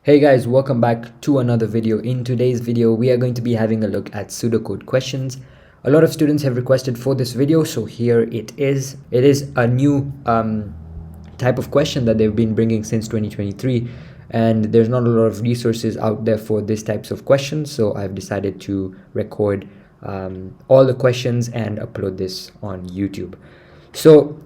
Hey guys, welcome back to another video. In today's video, we are going to be having a look at pseudocode questions. A lot of students have requested for this video, so here it is. It is a new type of question that they've been bringing since 2023, and there's not a lot of resources out there for these types of questions, so I've decided to record all the questions and upload this on YouTube. So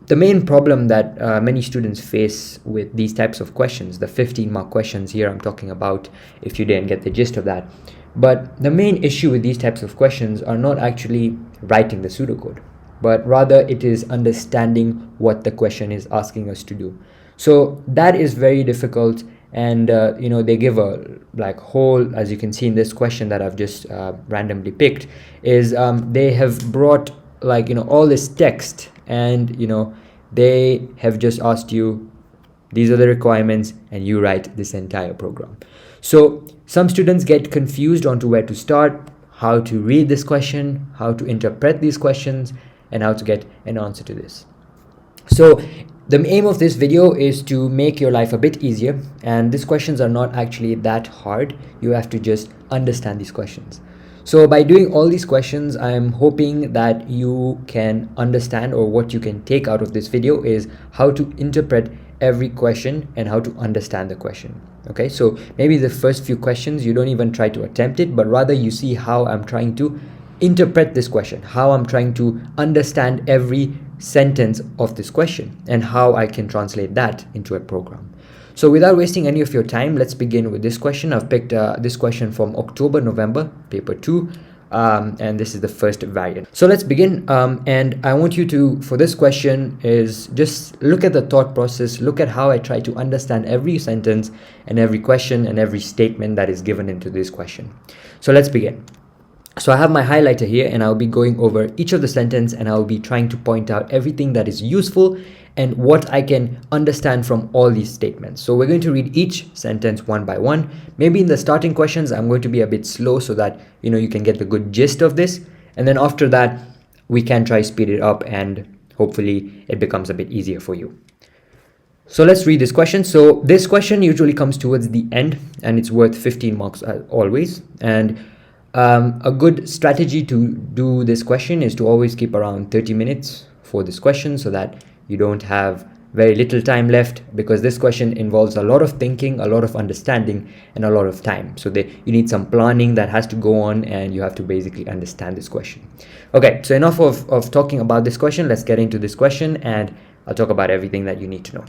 the main problem that many students face with these types of questions, the 15-mark questions here I'm talking about, if you didn't get the gist of that, but the main issue with these types of questions are not actually writing the pseudocode, but rather it is understanding what the question is asking us to do. So that is very difficult, and they give a whole, as you can see in this question that I've just randomly picked, is they have brought all this text, and they have just asked you, these are the requirements, and you write this entire program. So some students get confused onto where to start, how to read this question, how to interpret these questions, and how to get an answer to this. So the aim of this video is to make your life a bit easier, and these questions are not actually that hard. You have to just understand these questions. So by doing all these questions, I'm hoping that you can understand, or what you can take out of this video is how to interpret every question and how to understand the question. Okay, so maybe the first few questions you don't even try to attempt it, but rather you see how I'm trying to interpret this question, how I'm trying to understand every sentence of this question, and how I can translate that into a program. So without wasting any of your time, let's begin with this question. I've picked this question from October-November, paper 2, and this is the first variant. So let's begin, and I want you to, for this question, is just look at the thought process, look at how I try to understand every sentence and every question and every statement that is given into this question. So let's begin. So I have my highlighter here, and I'll be going over each of the sentence, and I'll be trying to point out everything that is useful and what I can understand from all these statements. So we're going to read each sentence one by one. Maybe in the starting questions, I'm going to be a bit slow so that you can get the good gist of this. And then after that, we can try speed it up, and hopefully it becomes a bit easier for you. So let's read this question. So this question usually comes towards the end, and it's worth 15 marks as always. And a good strategy to do this question is to always keep around 30 minutes for this question, so that you don't have very little time left, because this question involves a lot of thinking, a lot of understanding, and a lot of time. So you need some planning that has to go on, and you have to basically understand this question. Okay, so enough of talking about this question. Let's get into this question, and I'll talk about everything that you need to know.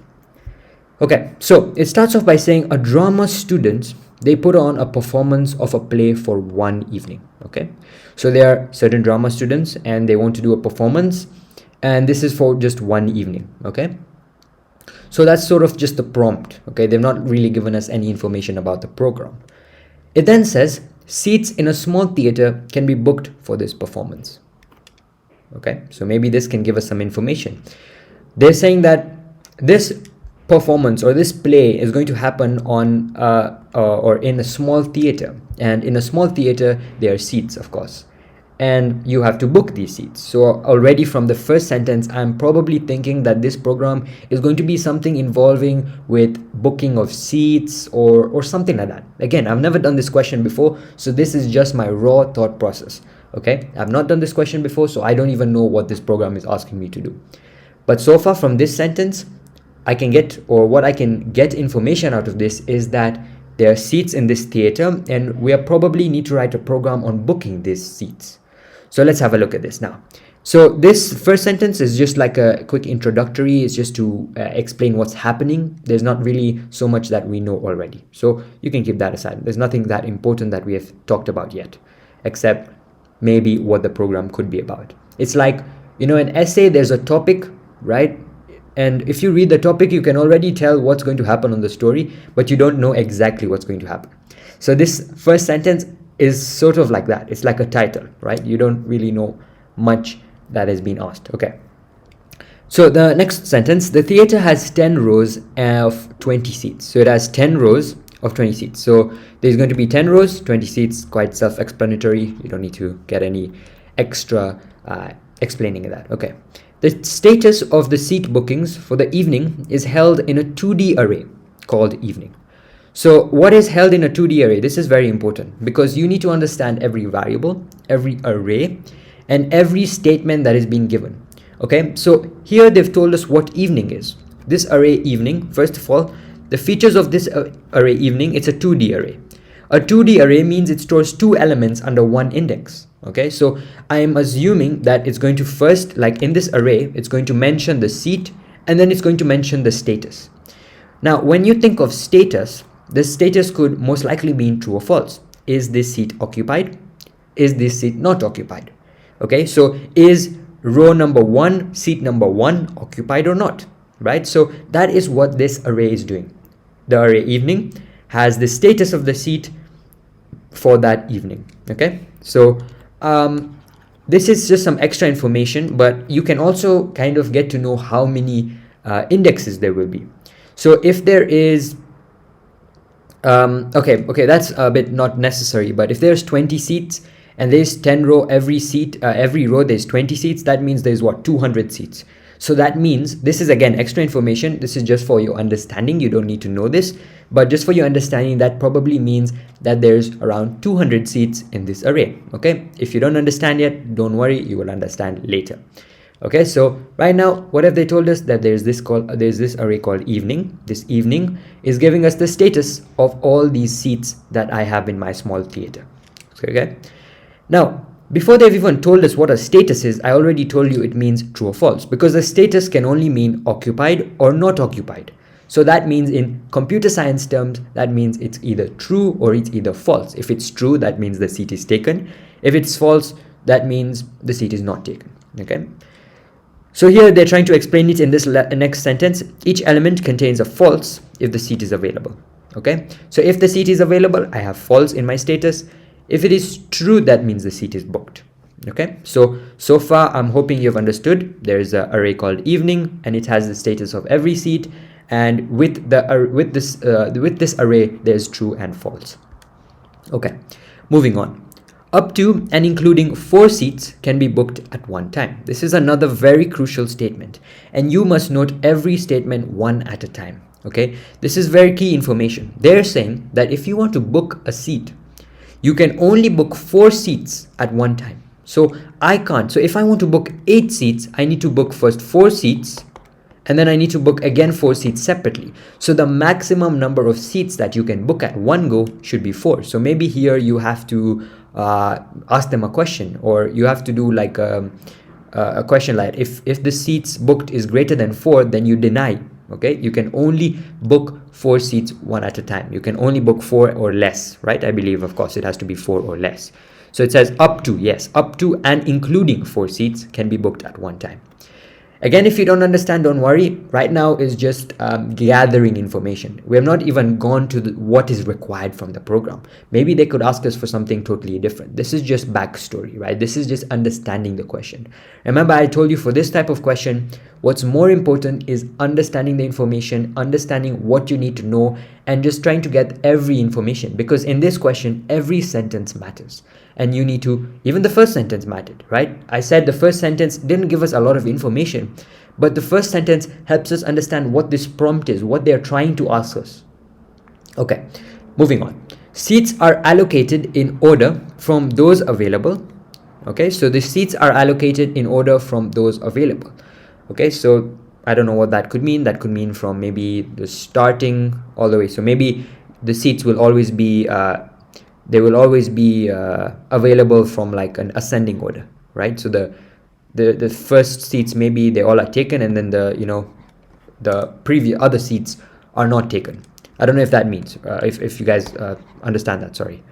Okay, so it starts off by saying a drama student, they put on a performance of a play for one evening. Okay, so there are certain drama students and they want to do a performance, and this is for just one evening. Okay, so that's sort of just the prompt. Okay, they've not really given us any information about the program. It then says seats in a small theater can be booked for this performance. Okay, so maybe this can give us some information. They're saying that this performance or this play is going to happen on or in a small theater, and in a small theater there are seats, of course, and you have to book these seats. So already from the first sentence, I'm probably thinking that this program is going to be something involving with booking of seats or something like that. Again, I've never done this question before, so this is just my raw thought process. Okay, I've not done this question before, so I don't even know what this program is asking me to do. But so far from this sentence, what I can get information out of this is that there are seats in this theater, and we probably need to write a program on booking these seats. So let's have a look at this now. So this first sentence is just like a quick introductory. It's just to explain what's happening. There's not really so much that we know already, so you can keep that aside. There's nothing that important that we have talked about yet, except maybe what the program could be about. It's like, an essay, there's a topic, right? And if you read the topic, you can already tell what's going to happen on the story, but you don't know exactly what's going to happen. So this first sentence is sort of like that. It's like a title, right? You don't really know much that has been asked. Okay. So the next sentence, the theater has 10 rows of 20 seats. So it has 10 rows of 20 seats. So there's going to be 10 rows, 20 seats, quite self-explanatory. You don't need to get any extra explaining that. Okay. The status of the seat bookings for the evening is held in a 2D array called evening. So what is held in a 2D array? This is very important because you need to understand every variable, every array, and every statement that is being given. Okay, so here they've told us what evening is. This array evening, first of all, the features of this array evening, it's a 2D array. A 2D array means it stores two elements under one index. Okay, so I am assuming that it's going to first, like in this array, it's going to mention the seat and then it's going to mention the status. Now, when you think of status, the status could most likely mean true or false. Is this seat occupied? Is this seat not occupied? Okay, so is row number 1, seat number 1 occupied or not? Right, so that is what this array is doing. The array evening has the status of the seat for that evening. Okay, so this is just some extra information, but you can also kind of get to know how many indexes there will be. So if there is okay, that's a bit not necessary, but if there's 20 seats and there's 10 row, every row there's 20 seats, that means there's what, 200 seats. So that means, this is again extra information, this is just for your understanding, you don't need to know this, but just for your understanding, that probably means that there's around 200 seats in this array. Okay, if you don't understand yet, don't worry, you will understand later. Okay, so right now, what have they told us? That there's this array called evening. This evening is giving us the status of all these seats that I have in my small theater. Okay, now before they've even told us what a status is, I already told you it means true or false, because the status can only mean occupied or not occupied. So that means in computer science terms, that means it's either true or it's either false. If it's true, that means the seat is taken. If it's false, that means the seat is not taken. Okay. So here they're trying to explain it in this next sentence. Each element contains a false if the seat is available. Okay. So if the seat is available, I have false in my status. If it is true, that means the seat is booked. Okay. So far, I'm hoping you've understood. There's an array called evening, and it has the status of every seat. And with this array, there's true and false. Okay. Moving on. Up to and including 4 seats can be booked at one time. This is another very crucial statement, and you must note every statement one at a time. Okay, this is very key information. They're saying that if you want to book a seat, you can only book 4 seats at one time. So I can't. So if I want to book 8 seats, I need to book first 4 seats, and then I need to book again 4 seats separately. So the maximum number of seats that you can book at one go should be 4. So maybe here you have to ask them a question, or you have to do like a question like, if the seats booked is greater than 4, then you deny. Okay, you can only book 4 seats one at a time. You can only book 4 or less, right? I believe, of course, it has to be 4 or less. So it says up to, yes, up to and including 4 seats can be booked at one time. Again, if you don't understand, don't worry. Right now is just gathering information. We have not even gone to what is required from the program. Maybe they could ask us for something totally different. This is just backstory, right? This is just understanding the question. Remember, I told you for this type of question, what's more important is understanding the information, understanding what you need to know, and just trying to get every information. Because in this question, every sentence matters. And you need to, even the first sentence mattered, right? I said the first sentence didn't give us a lot of information, but the first sentence helps us understand what this prompt is, what they're trying to ask us. Okay, moving on. Seats are allocated in order from those available. Okay, so the seats are allocated in order from those available. Okay, so I don't know what that could mean. That could mean from maybe the starting all the way. So maybe the seats will always be they will always be available from like an ascending order, right? So the first seats, maybe they all are taken, and then the previous other seats are not taken. I don't know if that means if you guys understand that. Sorry.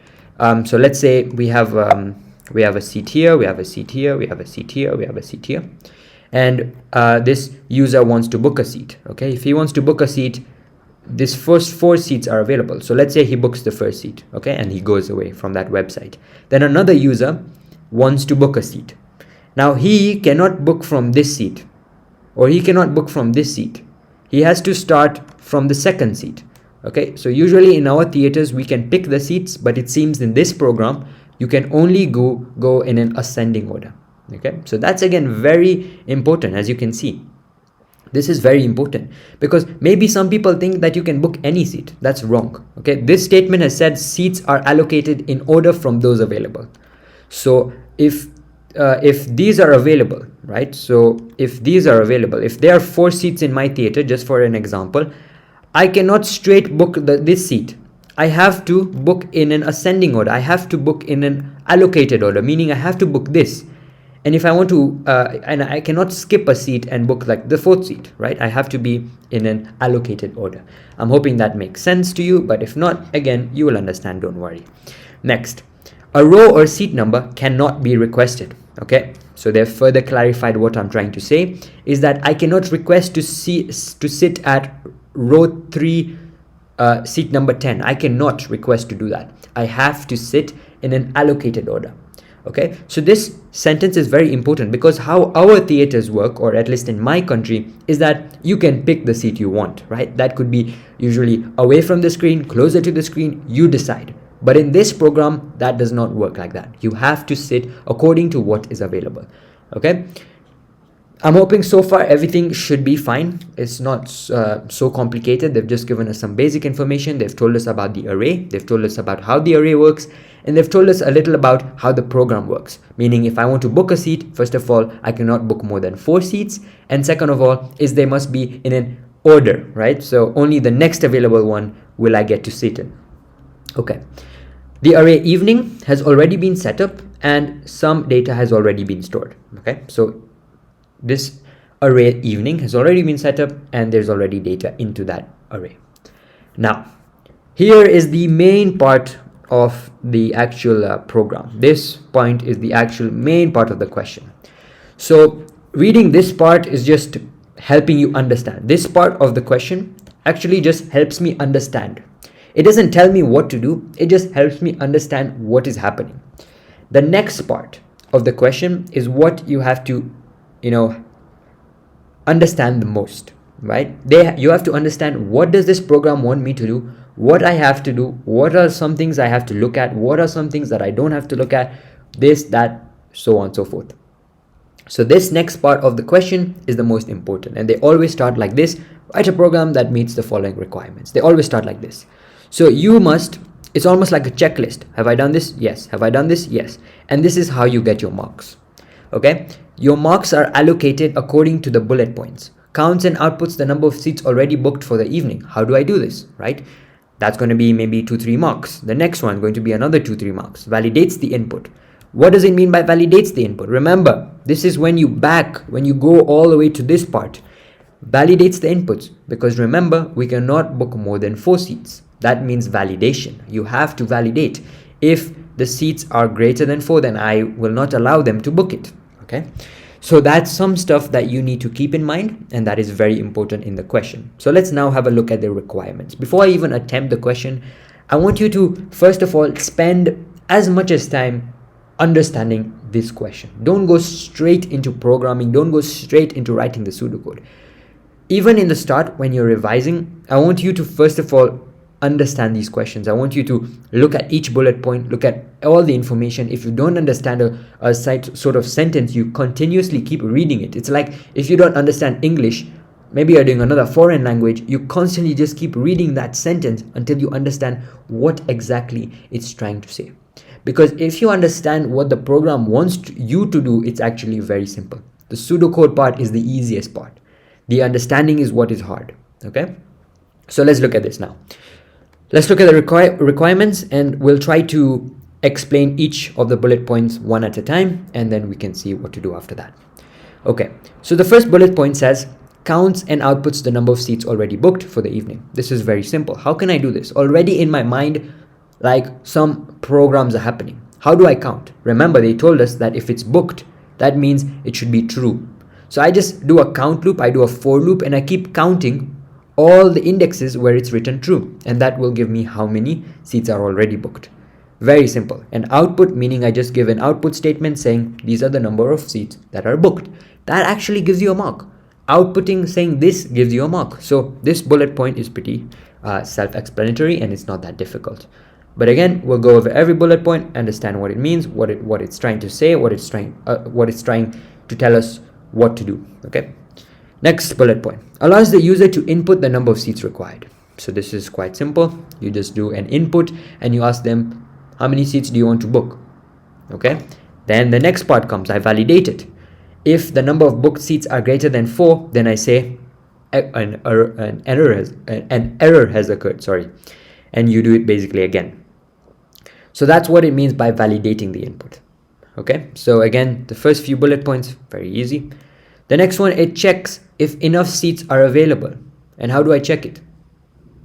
So let's say we have a seat here, we have a seat here, we have a seat here, we have a seat here, and this user wants to book a seat. Okay, if he wants to book a seat, this first 4 seats are available. So let's say he books the first seat, okay, and he goes away from that website. Then another user wants to book a seat. Now he cannot book from this seat, or he cannot book from this seat. He has to start from the second seat. Okay, so usually in our theaters we can pick the seats, but it seems in this program you can only go in an ascending order. Okay, so that's again very important, as you can see. This is very important because maybe some people think that you can book any seat. That's wrong. Okay, this statement has said seats are allocated in order from those available. So if these are available, right? So if these are available, if there are 4 seats in my theater, just for an example, I cannot straight book this seat. I have to book in an ascending order. I have to book in an allocated order, meaning I have to book this. And if I want to, and I cannot skip a seat and book like the 4th seat, right? I have to be in an allocated order. I'm hoping that makes sense to you, but if not, again, you will understand, don't worry. Next, a row or seat number cannot be requested, okay? So they've further clarified what I'm trying to say is that I cannot request to sit at row 3, seat number 10. I cannot request to do that. I have to sit in an allocated order. Okay, so this sentence is very important because how our theaters work, or at least in my country, is that you can pick the seat you want, right? That could be usually away from the screen, closer to the screen, you decide. But in this program, that does not work like that. You have to sit according to what is available. Okay, I'm hoping so far everything should be fine. It's not so complicated. They've just given us some basic information. They've told us about the array. They've told us about how the array works. And they've told us a little about how the program works. Meaning if I want to book a seat, first of all, I cannot book more than 4 seats. And second of all, is they must be in an order, right? So only the next available one will I get to sit in. Okay. The array evening has already been set up and some data has already been stored. Okay. So this array evening has already been set up and there's already data into that array. Now, here is the main part of the actual program. This point is the actual main part of the question. So reading this part is just helping you understand. This part of the question actually just helps me understand. It doesn't tell me what to do. It just helps me understand what is happening. The next part of the question is what you have to, understand the most, right? You have to understand what does this program want me to do, what I have to do, what are some things I have to look at, what are some things that I don't have to look at, this, that, so on and so forth. So this next part of the question is the most important, and they always start like this: write a program that meets the following requirements. They always start like this. So it's almost like a checklist. Have I done this? Yes. Have I done this? Yes. And this is how you get your marks. Okay, your marks are allocated according to the bullet points. Counts and outputs the number of seats already booked for the evening. How do I do this, right? That's going to be maybe 2-3 marks. The next one going to be another 2-3 marks. Validates the input. What does it mean by validates the input? Remember, this is when you go all the way to this part. Validates the inputs, because remember, we cannot book more than 4 seats. That means validation. You have to validate. If the seats are greater than 4, then I will not allow them to book it. Okay, so that's some stuff that you need to keep in mind, and that is very important in the question. So let's now have a look at the requirements. Before I even attempt the question, I want you to first of all spend as much as time understanding this question. Don't go straight into programming. Don't go straight into writing the pseudocode. Even in the start, when you're revising, I want you to first of all understand these questions. I want you to look at each bullet point, look at all the information. If you don't understand a sort of sentence, you continuously keep reading it. It's like if you don't understand English, maybe you're doing another foreign language, you constantly just keep reading that sentence until you understand what exactly it's trying to say. Because if you understand what the program wants you to do, it's actually very simple. The pseudocode part is the easiest part. The understanding is what is hard. Okay, so let's look at this now. Let's look at the requirements, and we'll try to explain each of the bullet points one at a time, and then we can see what to do after that. Okay, so the first bullet point says counts and outputs the number of seats already booked for the evening. This is very simple. How can I do this? Already in my mind, like some programs are happening. How do I count? Remember, they told us that if it's booked, that means it should be true. So I just do a count loop, I do a for loop, and I keep counting all the indexes where it's written true, and that will give me how many seats are already booked. Very simple. And output, meaning I just give an output statement saying these are the number of seats that are booked. That actually gives you a mark. Outputting saying this gives you a mark. So this bullet point is pretty self-explanatory, and it's not that difficult. But again, we'll go over every bullet point, understand what it means, what it's trying to say, what it's trying to tell us what to do. Okay. Next bullet point, allows the user to input the number of seats required. So this is quite simple. You just do an input and you ask them, how many seats do you want to book? Okay. Then the next part comes, I validate it. If the number of booked seats are greater than 4, then I say an error has occurred, sorry. And you do it basically again. So that's what it means by validating the input. Okay. So again, the first few bullet points, very easy. The next one, it checks if enough seats are available. And how do I check it?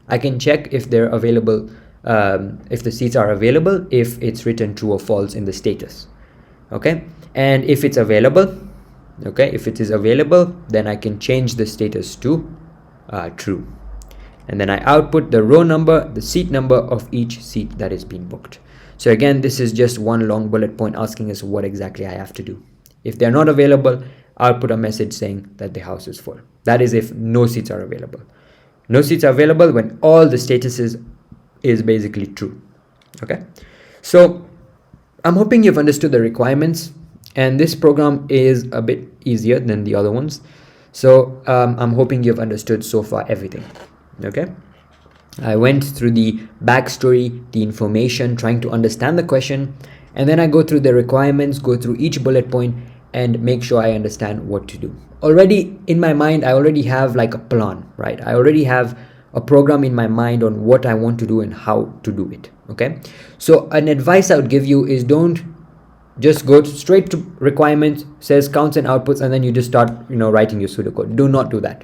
I can check if they're available, if the seats are available, if it's written true or false in the status. Okay. And if it's available, okay, if it is available, then I can change the status to true. And then I output the row number, the seat number of each seat that is being booked. So again, this is just one long bullet point asking us what exactly I have to do. If they're not available, I'll put a message saying that the house is full. That is if no seats are available. No seats are available when all the statuses is basically true. Okay. So I'm hoping you've understood the requirements, and this program is a bit easier than the other ones. So I'm hoping you've understood so far everything. Okay. I went through the backstory, the information, trying to understand the question, and then I go through the requirements, go through each bullet point, and make sure I understand what to do. Already in my mind, I already have like a plan, right? I already have a program in my mind on what I want to do and how to do it. Okay. So an advice I would give you is don't just go straight to requirements, says counts and outputs, and then you just start, writing your pseudocode. Do not do that.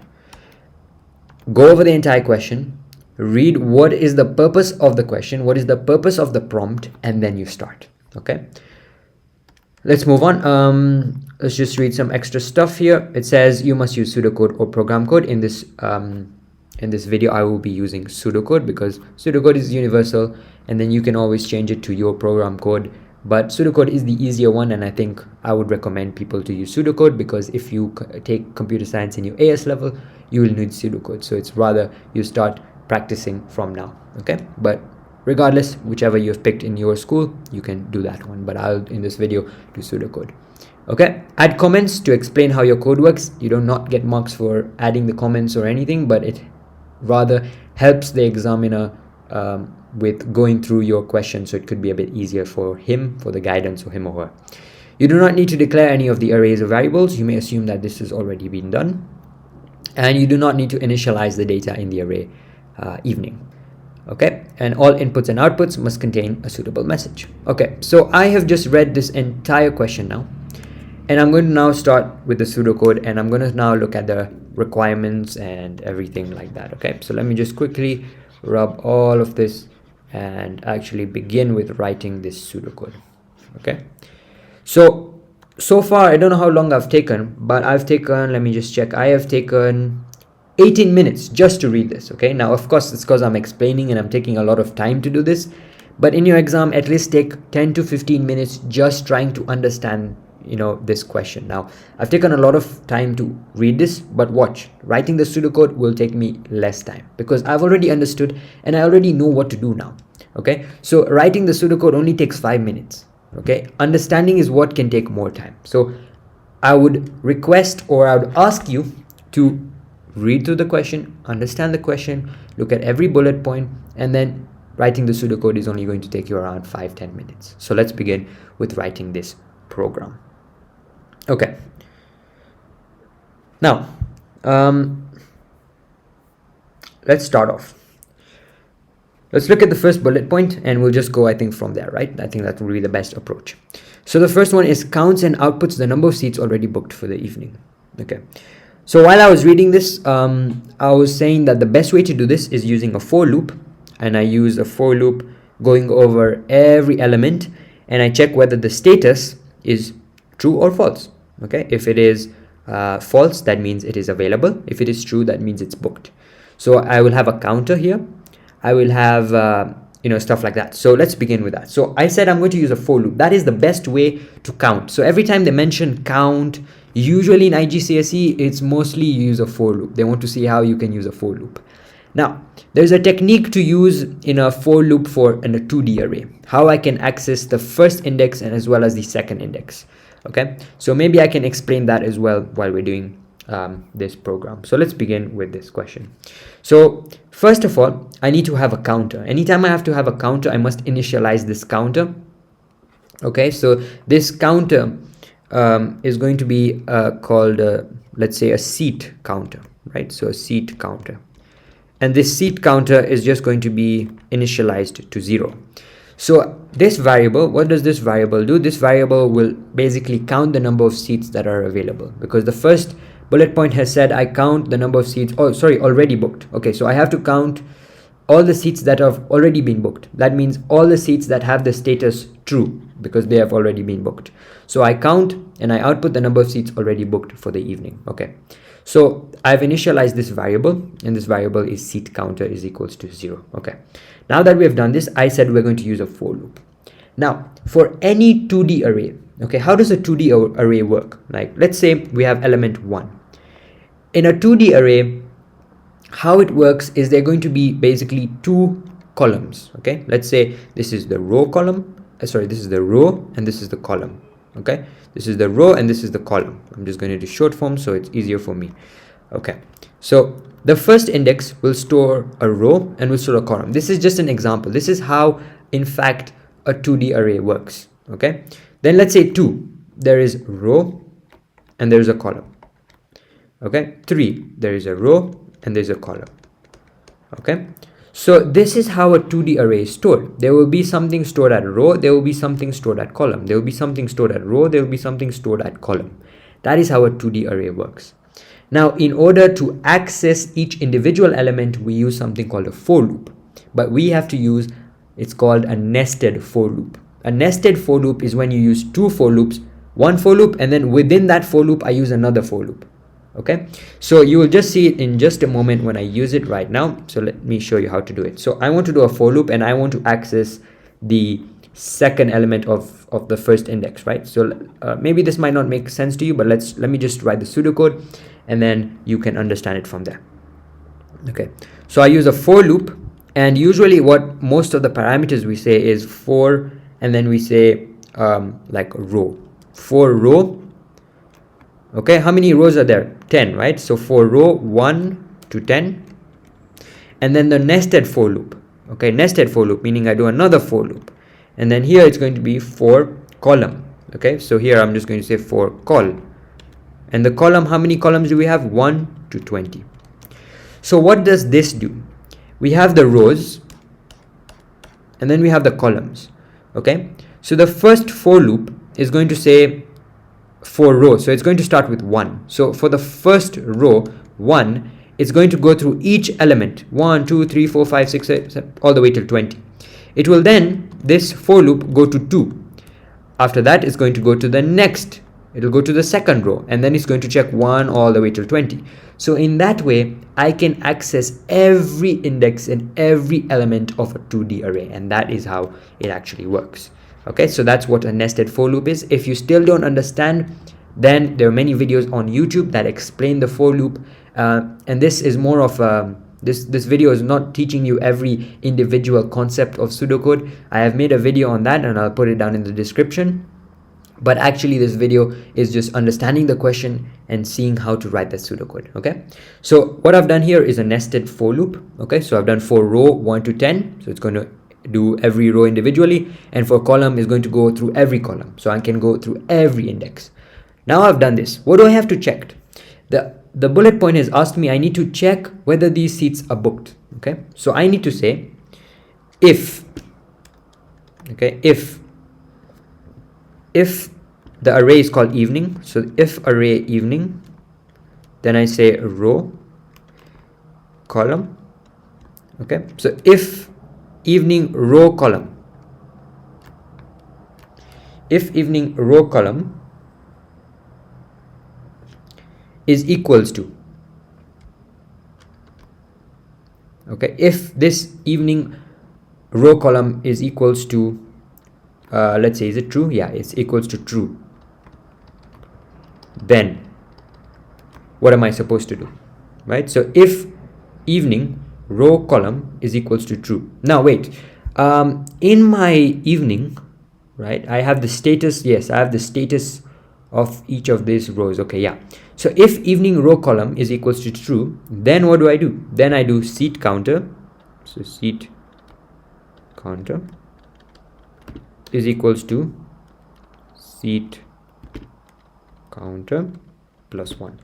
Go over the entire question, read what is the purpose of the question, what is the purpose of the prompt, and then you start. Okay. Let's move on. Let's just read some extra stuff here. It says you must use pseudocode or program code. In this video, I will be using pseudocode because pseudocode is universal, and then you can always change it to your program code. But pseudocode is the easier one, and I think I would recommend people to use pseudocode because if you take computer science in your AS level, you will need pseudocode. So it's rather you start practicing from now. Okay, but regardless, whichever you've picked in your school, you can do that one, but I'll in this video do pseudocode. Okay, add comments to explain how your code works. You do not get marks for adding the comments or anything, but it rather helps the examiner with going through your question, so it could be a bit easier for him, for the guidance, or him or her. You do not need to declare any of the arrays or variables. You may assume that this has already been done, and you do not need to initialize the data in the array evening. Okay, and all inputs and outputs must contain a suitable message. Okay, so I have just read this entire question now, and I'm going to now start with the pseudocode, and I'm going to now look at the requirements and everything like that. Okay, so let me just quickly rub all of this and actually begin with writing this pseudocode. Okay, so far I don't know how long I've taken, but I've taken, let me just check, I have taken 18 minutes just to read this. Okay, now of course it's because I'm explaining and I'm taking a lot of time to do this, but in your exam at least take 10 to 15 minutes just trying to understand this question. Now I've taken a lot of time to read this, but watch, writing the pseudocode will take me less time because I've already understood and I already know what to do now. Okay, so writing the pseudocode only takes 5 minutes. Okay, understanding is what can take more time. So I would request, or I would ask you to read through the question, understand the question, look at every bullet point, and then writing the pseudocode is only going to take you around 5-10 minutes. So let's begin with writing this program. Okay, now let's start off. Let's look at the first bullet point and we'll just go, I think, from there, right? I think that will be the best approach. So the first one is counts and outputs the number of seats already booked for the evening. Okay, so while I was reading this, I was saying that the best way to do this is using a for loop, and I use a for loop going over every element, and I check whether the status is true or false. Okay, if it is false, that means it is available. If it is true, that means it's booked. So I will have a counter here. I will have stuff like that. So let's begin with that. So I said I'm going to use a for loop. That is the best way to count. So every time they mention count, usually in IGCSE, it's mostly you use a for loop. They want to see how you can use a for loop. Now, there's a technique to use in a for loop for a 2D array. How I can access the first index and as well as the second index. Okay, so maybe I can explain that as well while we're doing this program. So let's begin with this question. So first of all, I need to have a counter. Anytime I have to have a counter, I must initialize this counter. Okay, so this counter is going to be called, let's say, a seat counter, right? So a seat counter. And this seat counter is just going to be initialized to 0. So this variable, what does this variable do? This variable will basically count the number of seats that are available, because the first bullet point has said I count the number of seats, oh sorry, already booked. Okay, so I have to count all the seats that have already been booked. That means all the seats that have the status true, because they have already been booked. So I count and I output the number of seats already booked for the evening. Okay, so I've initialized this variable, and this variable is seat counter is equals to 0. Okay, now that we have done this, I said we're going to use a for loop. Now for any 2D array, okay, how does a 2D array work? Like, let's say we have element 1. In a 2D array, how it works is they're going to be basically 2 columns. Okay, let's say this is the row column, this is the row, and this is the column. Okay, this is the row and this is the column. I'm just going to do short form so it's easier for me. Okay, so the first index will store a row and will store a column. This is just an example. This is how, in fact, a 2D array works. Okay, then let's say 2, there is row and there is a column. Okay, 3, there is a row and there's a column. Okay, so this is how a 2D array is stored. There will be something stored at row, there will be something stored at column, there will be something stored at row, there will be something stored at column. That is how a 2D array works. Now, in order to access each individual element, we use something called a for loop, but we have to use, it's called a nested for loop. A nested for loop is when you use 2 for loops, one for loop, and then within that for loop I use another for loop. Okay, so you will just see it in just a moment when I use it right now. So let me show you how to do it. So I want to do a for loop and I want to access the second element of the first index, right? So maybe this might not make sense to you, but let me just write the pseudocode and then you can understand it from there. Okay, so I use a for loop, and usually what most of the parameters we say is for, and then we say like row, for row. Okay, how many rows are there? 10, right? So for row 1 to 10, and then the nested for loop. Okay, nested for loop meaning I do another for loop, and then here it's going to be for column. Okay, so here I'm just going to say for col, and the column, how many columns do we have? 1 to 20. So what does this do? We have the rows and then we have the columns. Okay, so the first for loop is going to say for row, so it's going to start with 1. So for the first row 1, it's going to go through each element 1 2 3 4 5 6 7 all the way till 20. It will then, this for loop, go to 2. After that it's going to go to the next, it will go to the second row, and then it's going to check 1 all the way till 20. So in that way I can access every index and every element of a 2D array, and that is how it actually works. Okay, so that's what a nested for loop is. If you still don't understand, then there are many videos on YouTube that explain the for loop, and this is more of this video is not teaching you every individual concept of pseudocode. I have made a video on that and I'll put it down in the description, but actually this video is just understanding the question and seeing how to write the pseudocode. Okay, so what I've done here is a nested for loop. Okay, so I've done for row 1 to 10, so it's going to do every row individually, and for column is going to go through every column, so I can go through every index. Now I've done this, what do I have to check? The bullet point has asked me I need to check whether these seats are booked. Okay, so I need to say if, okay, if the array is called evening, so if array evening, then I say row column. Okay, so if evening row column, if evening row column is equals to, okay, if this evening row column is equals to let's say, is it true? Yeah, it's equals to true. Then what am I supposed to do? Right, so if evening row column is equals to true. Now wait, in my evening, right, I have the status, yes, I have the status of each of these rows. Okay, yeah. So if evening row column is equals to true, then what do? Then I do seat counter. So seat counter is equals to seat counter plus 1.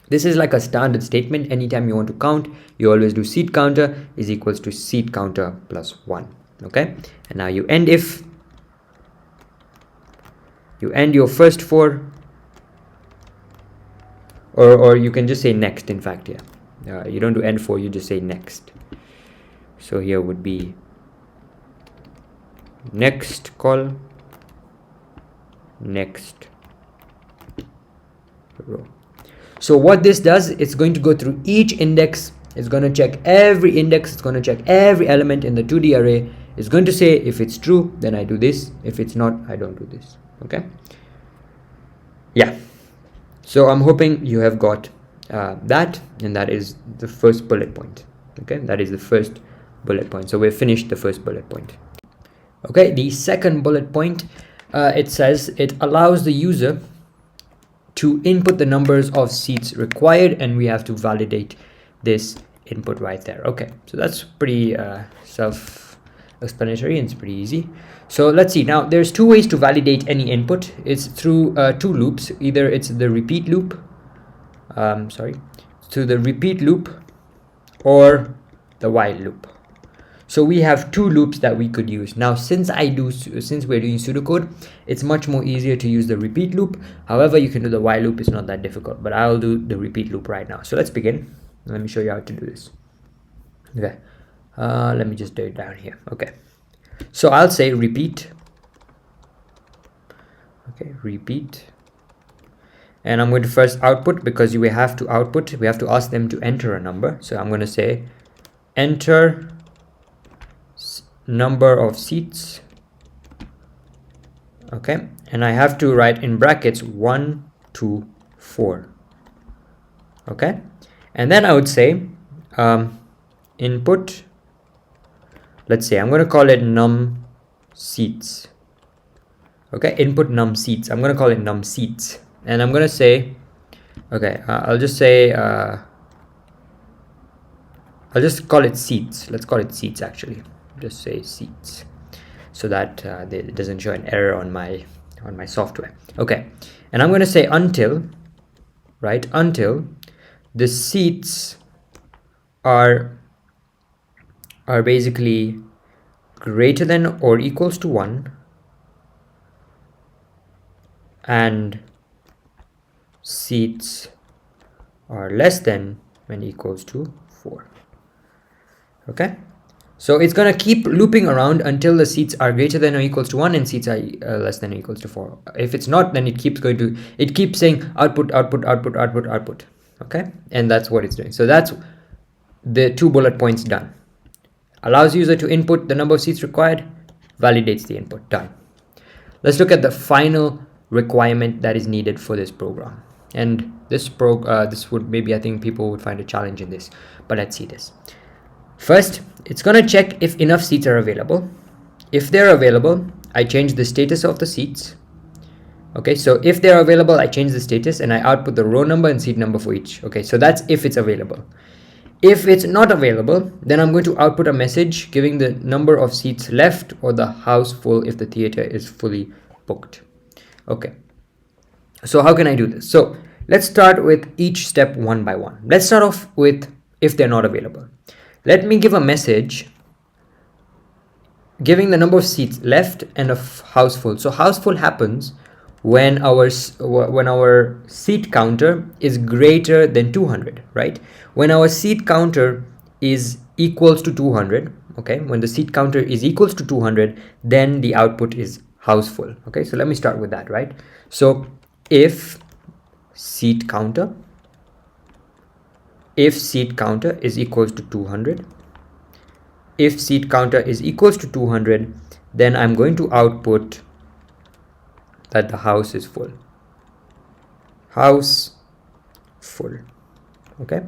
This is like a standard statement. Anytime you want to count, you always do seat counter is equals to seat counter plus 1. Okay, and now you end if. You end your first for, or you can just say next. In fact, yeah, you don't do end for, you just say next. So here would be next call, next row. So what this does, it's going to go through each index. It's going to check every index. It's going to check every element in the 2D array. It's going to say if it's true, then I do this. If it's not, I don't do this. Okay. Yeah. So I'm hoping you have got that, and that is the first bullet point. Okay. That is the first bullet point. So we've finished the first bullet point. Okay. The second bullet point, it says it allows the user to input the numbers of seats required, and we have to validate this input right there. Okay, so that's pretty self-explanatory and it's pretty easy. So let's see. Now there's two ways to validate any input. It's through two loops. Either it's the repeat loop, through the repeat loop, or the while loop. So we have two loops that we could use. Now, since we're doing pseudocode, it's much more easier to use the repeat loop. However, you can do the while loop. It's not that difficult, but I'll do the repeat loop right now. So let's begin. Let me show you how to do this. Okay. Let me just do it down here. Okay. So I'll say repeat. Okay, repeat. And I'm going to first output, because we have to output. We have to ask them to enter a number. So I'm going to say enter number of seats. Okay, and I have to write in brackets 1, 2, 4. Okay, and then I would say input, let's say I'm going to call it num seats. Okay, input num seats. I'm going to call it num seats, and I'm going to say, okay, I'll just say I'll just call it seats. Let's call it seats actually. Just say seats, so that it doesn't show an error on my software. Okay, and I'm going to say until, right, until the seats are basically greater than or equals to 1 and seats are less than when equals to 4. Okay, so it's going to keep looping around until the seats are greater than or equals to 1 and seats are less than or equals to 4. If it's not, then it keeps saying output, output, output, output, output. Okay, and that's what it's doing. So that's the 2 bullet points done. Allows user to input the number of seats required, validates the input. Done. Let's look at the final requirement that is needed for this program. And this would maybe, I think people would find a challenge in this, but let's see this. First, it's going to check if enough seats are available. If they're available, I change the status of the seats. Okay, so if they're available, I change the status and I output the row number and seat number for each. Okay, so that's if it's available. If it's not available, then I'm going to output a message giving the number of seats left or the house full if the theater is fully booked. Okay, so how can I do this? So let's start with each step one by one. Let's start off with if they're not available. Let me give a message giving the number of seats left and a house full. So house full happens when our seat counter is greater than 200, right? When our seat counter is equals to 200, okay? When the seat counter is equals to 200, then the output is house full. Okay, so let me start with that, right? So if seat counter is equals to 200, if seat counter is equals to 200, then I'm going to output that the house is full. House full. Okay,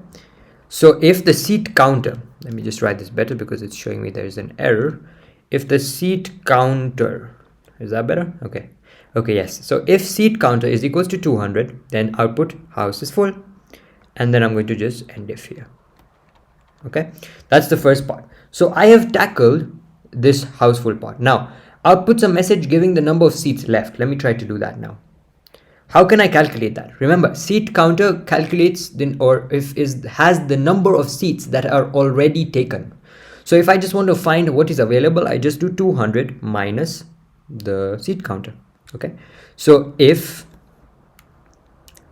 so if the seat counter, let me just write this better because it's showing me there's an error. If the seat counter, is that better? Okay, Okay, yes. So if seat counter is equals to 200, then output house is full. And then I'm going to just end if here. Okay, that's the first part. So I have tackled this house full part. Now, outputs a message giving the number of seats left. Let me try to do that now. How can I calculate that? Remember, seat counter calculates has the number of seats that are already taken. So if I just want to find what is available, I just do 200 minus the seat counter. Okay, so if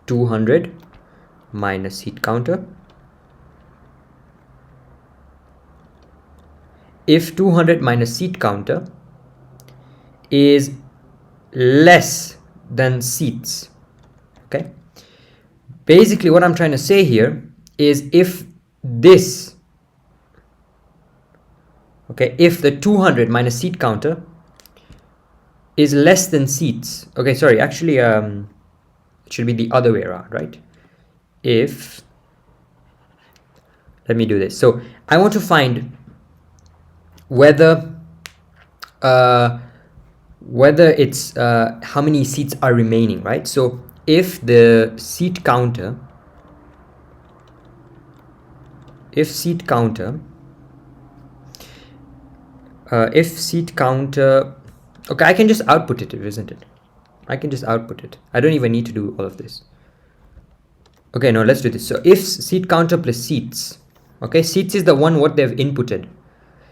200 minus seat counter, if 200 minus seat counter is less than seats, okay, basically what I'm trying to say here is if this, okay, if the 200 minus seat counter is less than seats, okay, sorry, actually it should be the other way around, right? If, let me do this. So I want to find whether it's how many seats are remaining, right? So if the seat counter, if seat counter, okay, I can just output it, isn't it? I can just output it. I don't even need to do all of this. Okay, no, let's do this. So if seat counter plus seats, okay, seats is the one what they've inputted.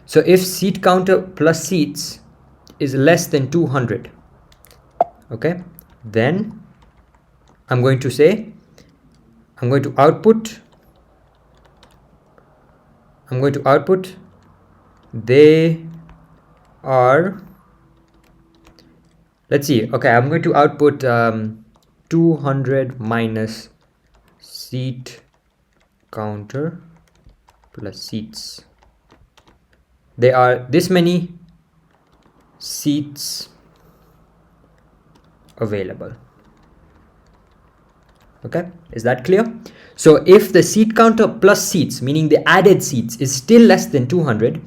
So if seat counter plus seats is less than 200, okay, then I'm going to say, I'm going to output they are, let's see, okay, I'm going to output 200 minus seat counter plus seats. There are this many seats available. Okay, is that clear? So if the seat counter plus seats, meaning the added seats, is still less than 200,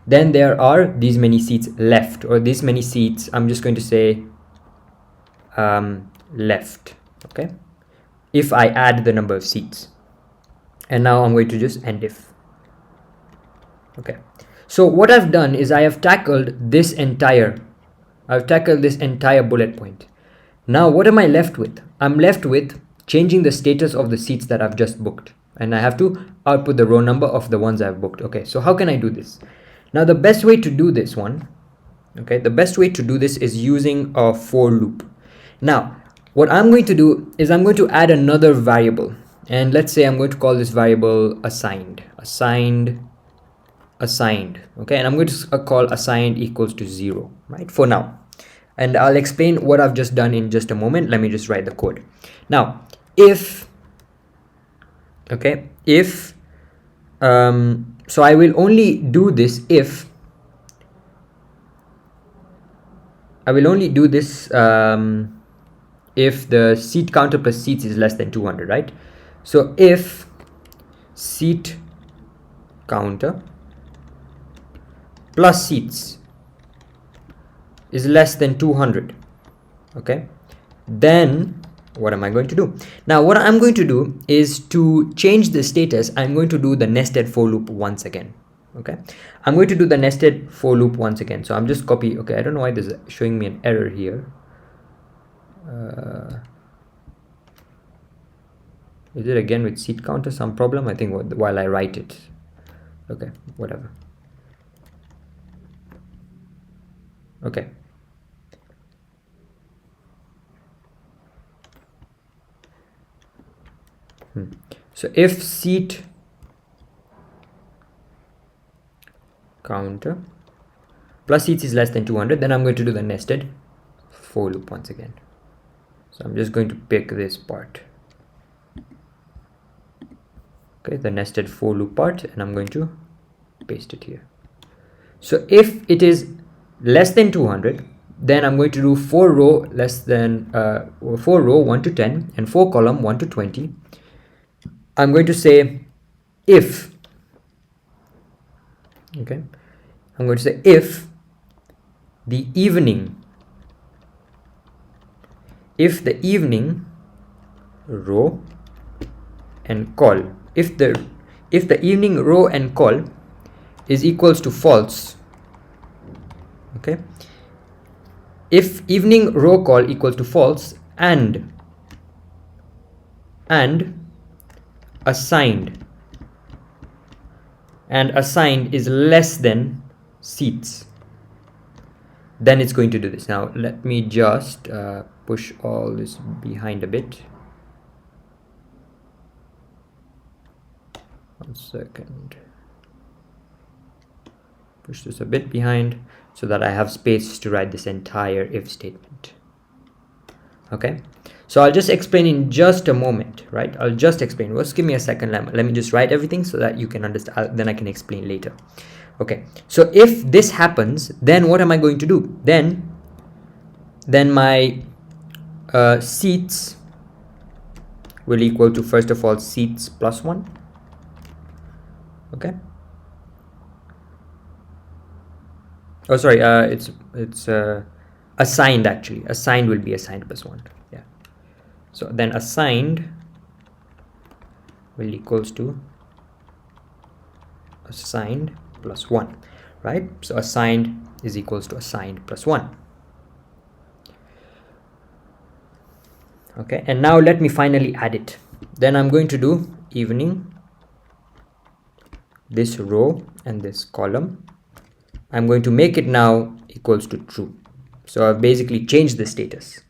then there are these many seats left, or these many seats, I'm just going to say left, okay, if I add the number of seats. And now I'm going to just end if. Okay, so what I've done is I have tackled this entire bullet point. Now what am I left with? I'm left with changing the status of the seats that I've just booked, and I have to output the row number of the ones I've booked. Okay, so how can I do this? Now the best way to do this one, okay, the best way to do this is using a for loop. Now what I'm going to do is I'm going to add another variable, and let's say I'm going to call this variable assigned, okay, and I'm going to call assigned equals to 0, right, for now. And I'll explain what I've just done in just a moment. Let me just write the code. Now, if, okay, if, so I will only do this if, if the seat counter plus seats is less than 200, right? So if seat counter plus seats is less than 200, okay, then what am I going to do? Now what I'm going to do is to change the status, I'm going to do the nested for loop once again. Okay, I'm going to do the nested for loop once again. So I'm just copy, okay, I don't know why this is showing me an error here. Is it again with seat counter some problem? I think while I write it. Okay, whatever. Okay, so if seat counter plus seats is less than 200, then I'm going to do the nested for loop once again. So I'm just going to pick this part, okay, the nested for loop part, and I'm going to paste it here. So if it is less than 200, then I'm going to do for row less than for row 1 to 10 and for column 1 to 20. I'm going to say if, okay, I'm going to say if the evening if the evening row and call, if the evening row and call is equals to false, okay, if evening row call equals to false and assigned is less than seats, then it's going to do this. Now let me just push all this behind a bit. 1 second. Push this a bit behind so that I have space to write this entire if statement. Okay, so I'll just explain in just a moment, right? I'll just explain. Just give me a second. Let me just write everything so that you can understand. Then I can explain later. Okay, so if this happens, then what am I going to do? Then my seats will equal to, first of all, seats plus 1. Okay. Oh, sorry. It's assigned, actually. Assigned will be assigned plus 1. Yeah. So then assigned will equals to assigned plus 1, right? So assigned is equals to assigned plus 1. Okay, and now let me finally add it. Then I'm going to do evening, this row and this column. I'm going to make it now equals to true. So I've basically changed the status.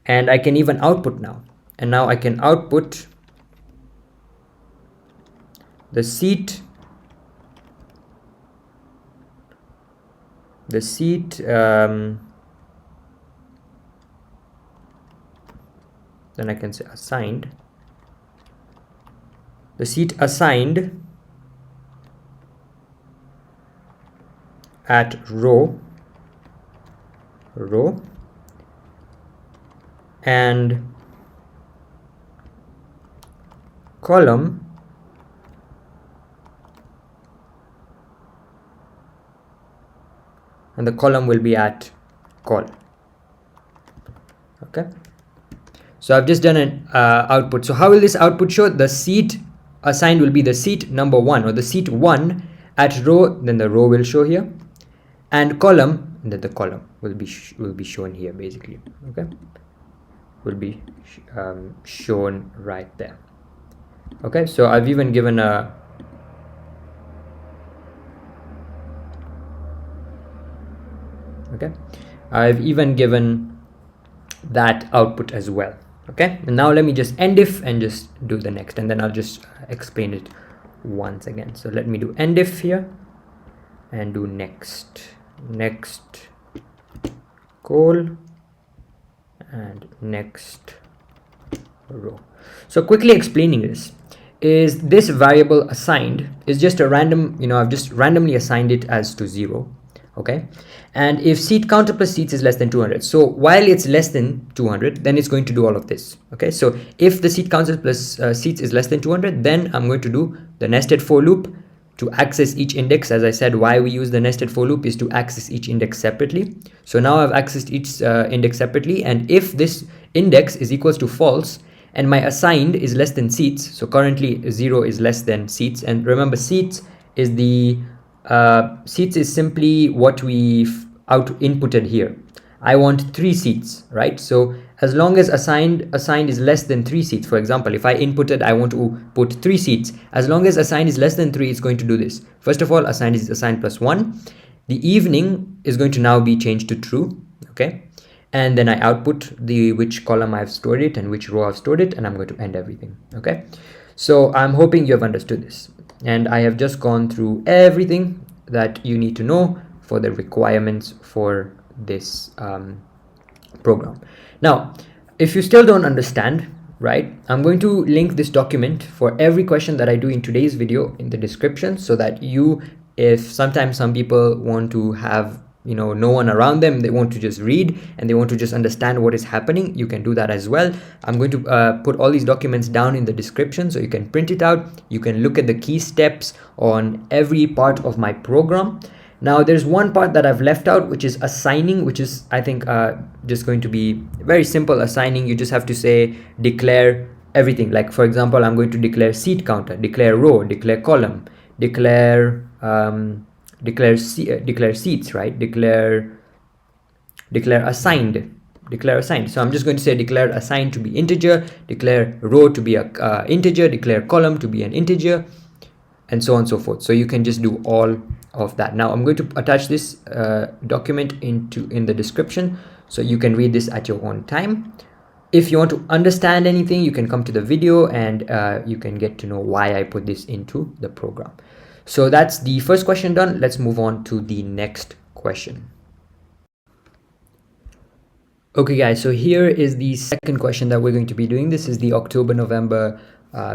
And I can even output now. And now I can output the seat, then I can say assigned, the seat assigned at row and column and the column will be at call. Okay, so I've just done an output. So how will this output show? The seat assigned will be the seat number 1 or the seat 1 at row, then the row will show here, and column, and then the column will be shown here basically. Okay, will be shown right there. Okay, so I've even given a I've even given that output as well. Okay, and now let me just end if and just do the next, and then I'll just explain it once again. So let me do end if here and do next call and next row. So quickly explaining this is, this variable assigned is just a random, I've just randomly assigned it as to 0. Okay, and if seat counter plus seats is less than 200, so while it's less than 200, then it's going to do all of this. Okay, so if the seat counter plus seats is less than 200, then I'm going to do the nested for loop to access each index. As I said, why we use the nested for loop is to access each index separately. So now I've accessed each index separately, and if this index is equals to false and my assigned is less than seats, so currently 0 is less than seats, and remember seats is the seats is simply what we've inputted here. I want 3 seats, right? So as long as assigned is less than 3 seats, for example, if I inputted I want to put 3 seats, as long as assigned is less than 3, it's going to do this. First of all, assigned is assigned plus 1. The evening is going to now be changed to true. Okay, and then I output which column I've stored it and which row I've stored it, and I'm going to end everything. Okay, so I'm hoping you have understood this, and I have just gone through everything that you need to know for the requirements for this program. Now, if you still don't understand, right, I'm going to link this document for every question that I do in today's video in the description, so that if sometimes some people want to have no one around them, they want to just read and they want to just understand what is happening, you can do that as well. I'm going to put all these documents down in the description so you can print it out. You can look at the key steps on every part of my program, Now there's one part that I've left out, which is assigning, which is, I think, just going to be very simple. Assigning, you just have to say declare everything. Like for example, I'm going to declare seat counter, declare row, declare column, declare declare seats, right? Declare assigned, so I'm just going to say declare assigned to be integer, declare row to be a integer, declare column to be an integer, and so on and so forth. So you can just do all of that. Now I'm going to attach this document in the description, so you can read this at your own time. If you want to understand anything, you can come to the video and you can get to know why I put this into the program. So that's the first question done. Let's move on to the next question. Okay guys, so here is the second question that we're going to be doing. This is the October-November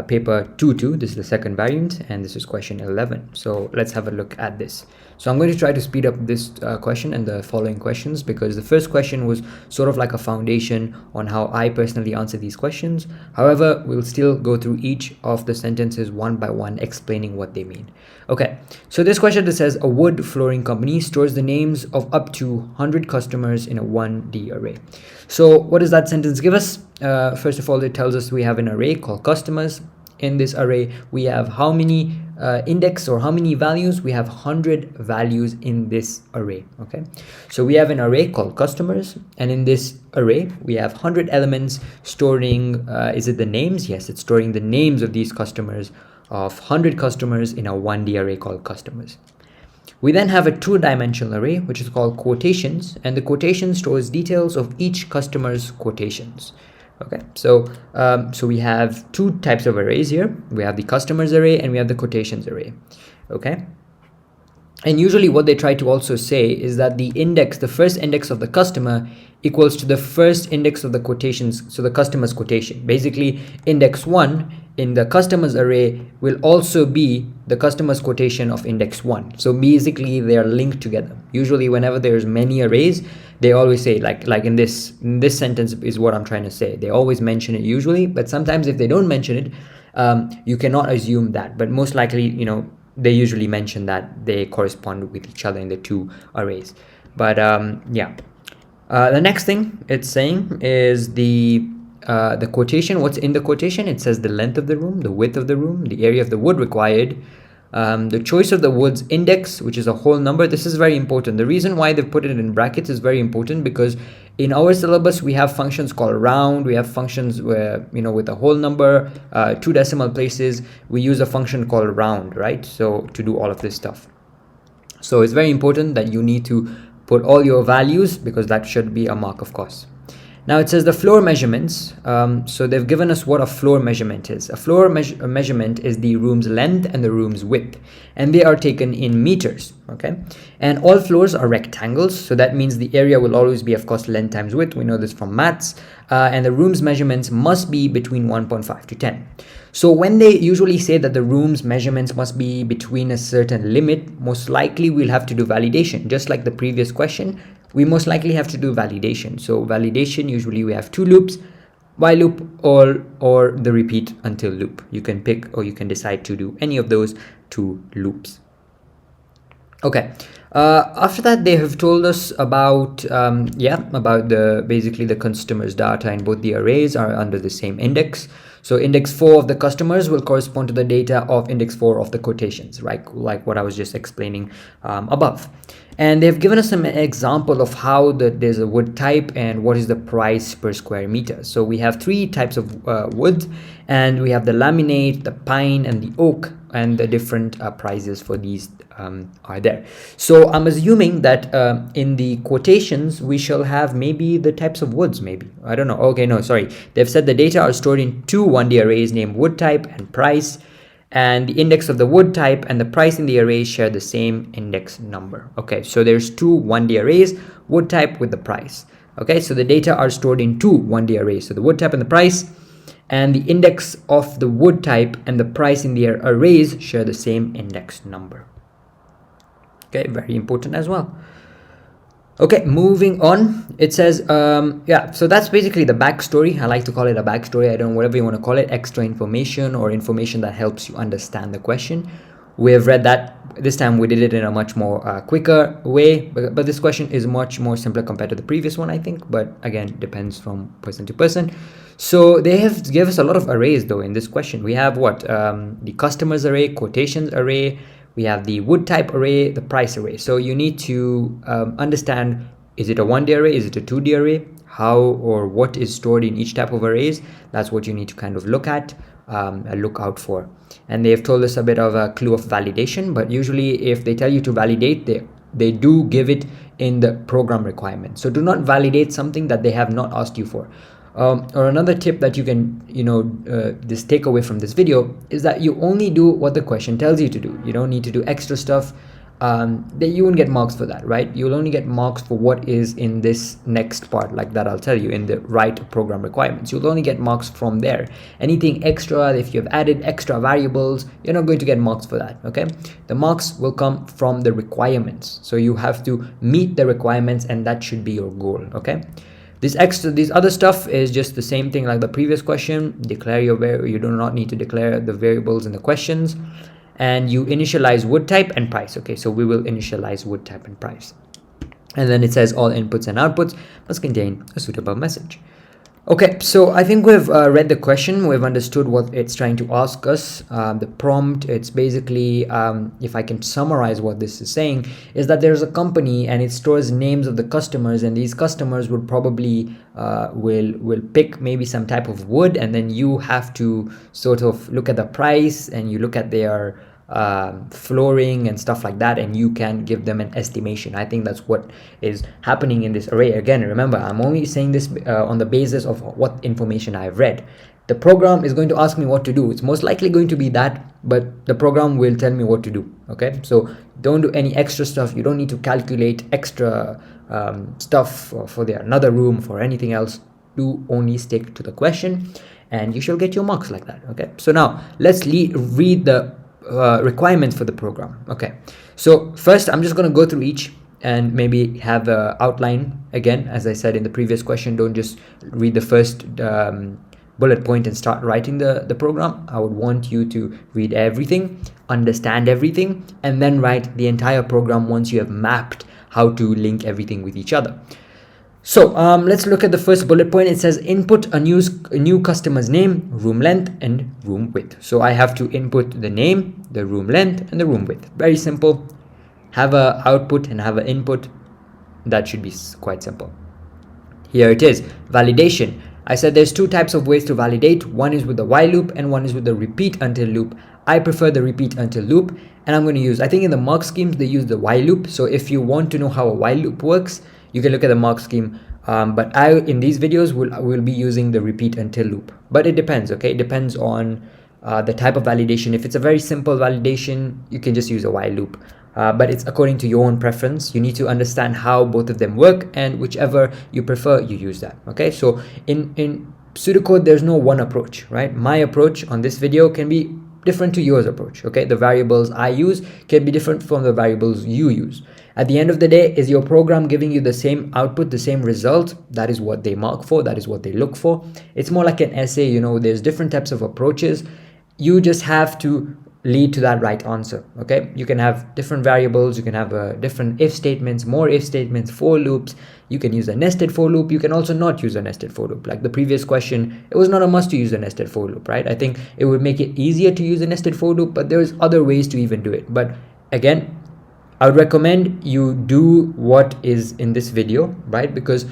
paper 2-2. This is the second variant, and this is question 11. So let's have a look at this. So I'm going to try to speed up this question and the following questions, because the first question was sort of like a foundation on how I personally answer these questions. However, we'll still go through each of the sentences one by one, explaining what they mean. Okay, so this question that says a wood flooring company stores the names of up to 100 customers in a 1D array. So what does that sentence give us? First of all, it tells us we have an array called customers. In this array, we have how many index or how many values? We have 100 values in this array. Okay, so we have an array called customers, and in this array we have 100 elements storing is it the names? Yes, it's storing the names of these customers, of 100 customers in a 1D array called customers. We then have a two-dimensional array, which is called quotations, and the quotation stores details of each customer's quotations. Okay, so we have two types of arrays here. We have the customers array and we have the quotations array. Okay, and usually what they try to also say is that the index, the first index of the customer, equals to the first index of the quotations, so the customer's quotation. Basically, index 1 in the customers array will also be the customer's quotation of index 1. So basically they are linked together. Usually whenever there's many arrays, they always say, like in this sentence is what I'm trying to say, they always mention it usually, but sometimes if they don't mention it, you cannot assume that, but most likely, you know, they usually mention that they correspond with each other in the two arrays. But yeah, the next thing it's saying is the quotation. What's in the quotation? It says the length of the room, the width of the room, the area of the wood required, the choice of the wood's index, which is a whole number. This is very important. The reason why they've put it in brackets is very important, because in our syllabus we have functions called round, we have functions where, you know, with a whole number, 2 decimal places, we use a function called round, right? So to do all of this stuff. So it's very important that you need to put all your values, because that should be a mark, of course. Now it says the floor measurements. So they've given us what a floor measurement is. A floor measurement is the room's length and the room's width, and they are taken in meters. Okay, and all floors are rectangles, so that means the area will always be, of course, length times width. We know this from maths. And the room's measurements must be between 1.5 to 10. So when they usually say that the room's measurements must be between a certain limit, most likely we'll have to do validation. Just like the previous question, we most likely have to do validation. So validation, usually we have 2 loops, while loop or the repeat until loop. You can pick, or you can decide to do any of those 2 loops. Okay, after that they have told us about about basically the customers data in both the arrays are under the same index. So index 4 of the customers will correspond to the data of index 4 of the quotations, right? Like what I was just explaining above. And they've given us an example of how there's a wood type and what is the price per square meter. So we have 3 types of wood, and we have the laminate, the pine, and the oak, and the different prices for these are there. So I'm assuming that in the quotations we shall have maybe the types of woods, maybe, I don't know. Okay, no, sorry, they've said the data are stored in 2 1D arrays named wood type and price, and the index of the wood type and the price in the array share the same index number. Okay, so there's 2 1D arrays, wood type with the price. Okay, so the data are stored in 2 1D arrays, so the wood type and the price, and the index of the wood type and the price in the arrays share the same index number. Okay, very important as well. Okay, moving on. It says yeah, so that's basically the backstory. I like to call it a backstory. I don't know, whatever you want to call it, extra information or information that helps you understand the question. We have read that. This time we did it in a much more quicker way, but this question is much more simpler compared to the previous one, I think, but again, depends from person to person. So they have give us a lot of arrays though in this question. We have what? The customers array, quotations array, we have the wood type array, the price array. So you need to understand, is it a 1D array? Is it a 2D array? How or what is stored in each type of arrays? That's what you need to kind of look at, look out for. And they've told us a bit of a clue of validation, but usually if they tell you to validate, they do give it in the program requirement. So do not validate something that they have not asked you for. Or another tip that you can, just take away from this video is that you only do what the question tells you to do. You don't need to do extra stuff. That you won't get marks for that, right? You'll only get marks for what is in this next part, like that I'll tell you, in the right program requirements. You'll only get marks from there. Anything extra, if you've added extra variables, you're not going to get marks for that, okay? The marks will come from the requirements. So you have to meet the requirements, and that should be your goal, okay? This other stuff is just the same thing like the previous question. Declare your you do not need to declare the variables in the questions. And you initialize wood type and price. Okay, so we will initialize wood type and price. And then it says all inputs and outputs must contain a suitable message. Okay, so I think we've read the question. We've understood what it's trying to ask us. The prompt, it's basically, if I can summarize what this is saying, is that there's a company and it stores names of the customers, and these customers would probably will pick maybe some type of wood, and then you have to sort of look at the price and you look at their flooring and stuff like that, and you can give them an estimation. I think that's what is happening in this array. Again, remember, I'm only saying this on the basis of what information I've read. The program is going to ask me what to do. It's most likely going to be that, but the program will tell me what to do. Okay, so don't do any extra stuff. You don't need to calculate extra stuff for another room, for anything else. Do only stick to the question, and you shall get your marks like that. Okay, so now let's read the requirements for the program. Okay, so first I'm just going to go through each and maybe have an outline. Again, as I said in the previous question, don't just read the first bullet point and start writing the program. I would want you to read everything, understand everything, and then write the entire program once you have mapped how to link everything with each other. So let's look at the first bullet point. It says input a new customer's name, room length, and room width. So I have to input the name, the room length, and the room width. Very simple. Have a output and have an input. That should be quite simple. Here it is, validation. I said there's two types of ways to validate. One is with the while loop and one is with the repeat until loop. I prefer the repeat until loop, and I'm going to use, I think in the mark schemes they use the while loop. So if you want to know how a while loop works, you can look at the mark scheme, but in these videos will be using the repeat until loop. But it depends, okay? It depends on the type of validation. If it's a very simple validation, you can just use a while loop. But it's according to your own preference. You need to understand how both of them work, and whichever you prefer, you use that, okay? So in pseudocode, there's no one approach, right? My approach on this video can be different to yours approach, okay? The variables I use can be different from the variables you use. At the end of the day, is your program giving you the same output, the same result? That is what they mark for, that is what they look for. It's more like an essay, you know, there's different types of approaches. You just have to lead to that right answer, okay? You can have different variables, you can have different if statements, more if statements, for loops. You can use a nested for loop. You can also not use a nested for loop. Like the previous question, it was not a must to use a nested for loop, right? I think it would make it easier to use a nested for loop, but there's other ways to even do it. But again, I would recommend you do what is in this video, right? Because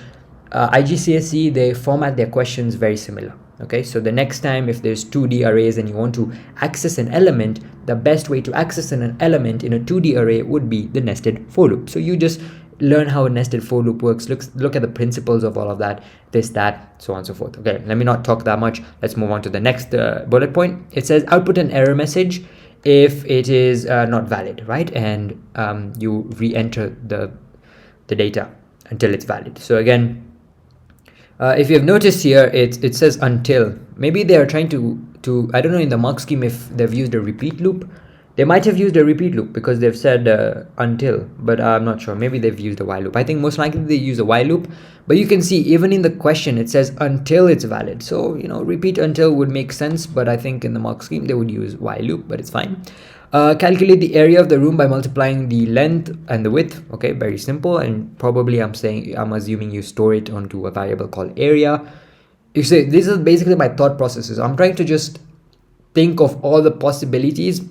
IGCSE, they format their questions very similar. Okay, so the next time if there's 2D arrays and you want to access an element, the best way to access an element in a 2D array would be the nested for loop. So you just learn how a nested for loop works, look at the principles of all of that, this, that, so on and so forth. Okay, let me not talk that much. Let's move on to the next bullet point. It says output an error message if it is not valid, right? And you re-enter the data until it's valid. So again, if you have noticed here, it says until. Maybe they are trying to I don't know in the mark scheme if they've used a repeat loop. They might have used a repeat loop because they've said until, but I'm not sure. Maybe they've used a while loop. I think most likely they use a while loop, but you can see even in the question it says until it's valid. So, you know, repeat until would make sense, but I think in the mark scheme they would use while loop, but it's fine. Calculate the area of the room by multiplying the length and the width. Okay, very simple. And probably I'm assuming you store it onto a variable called area. You say this is basically my thought processes. I'm trying to just think of all the possibilities,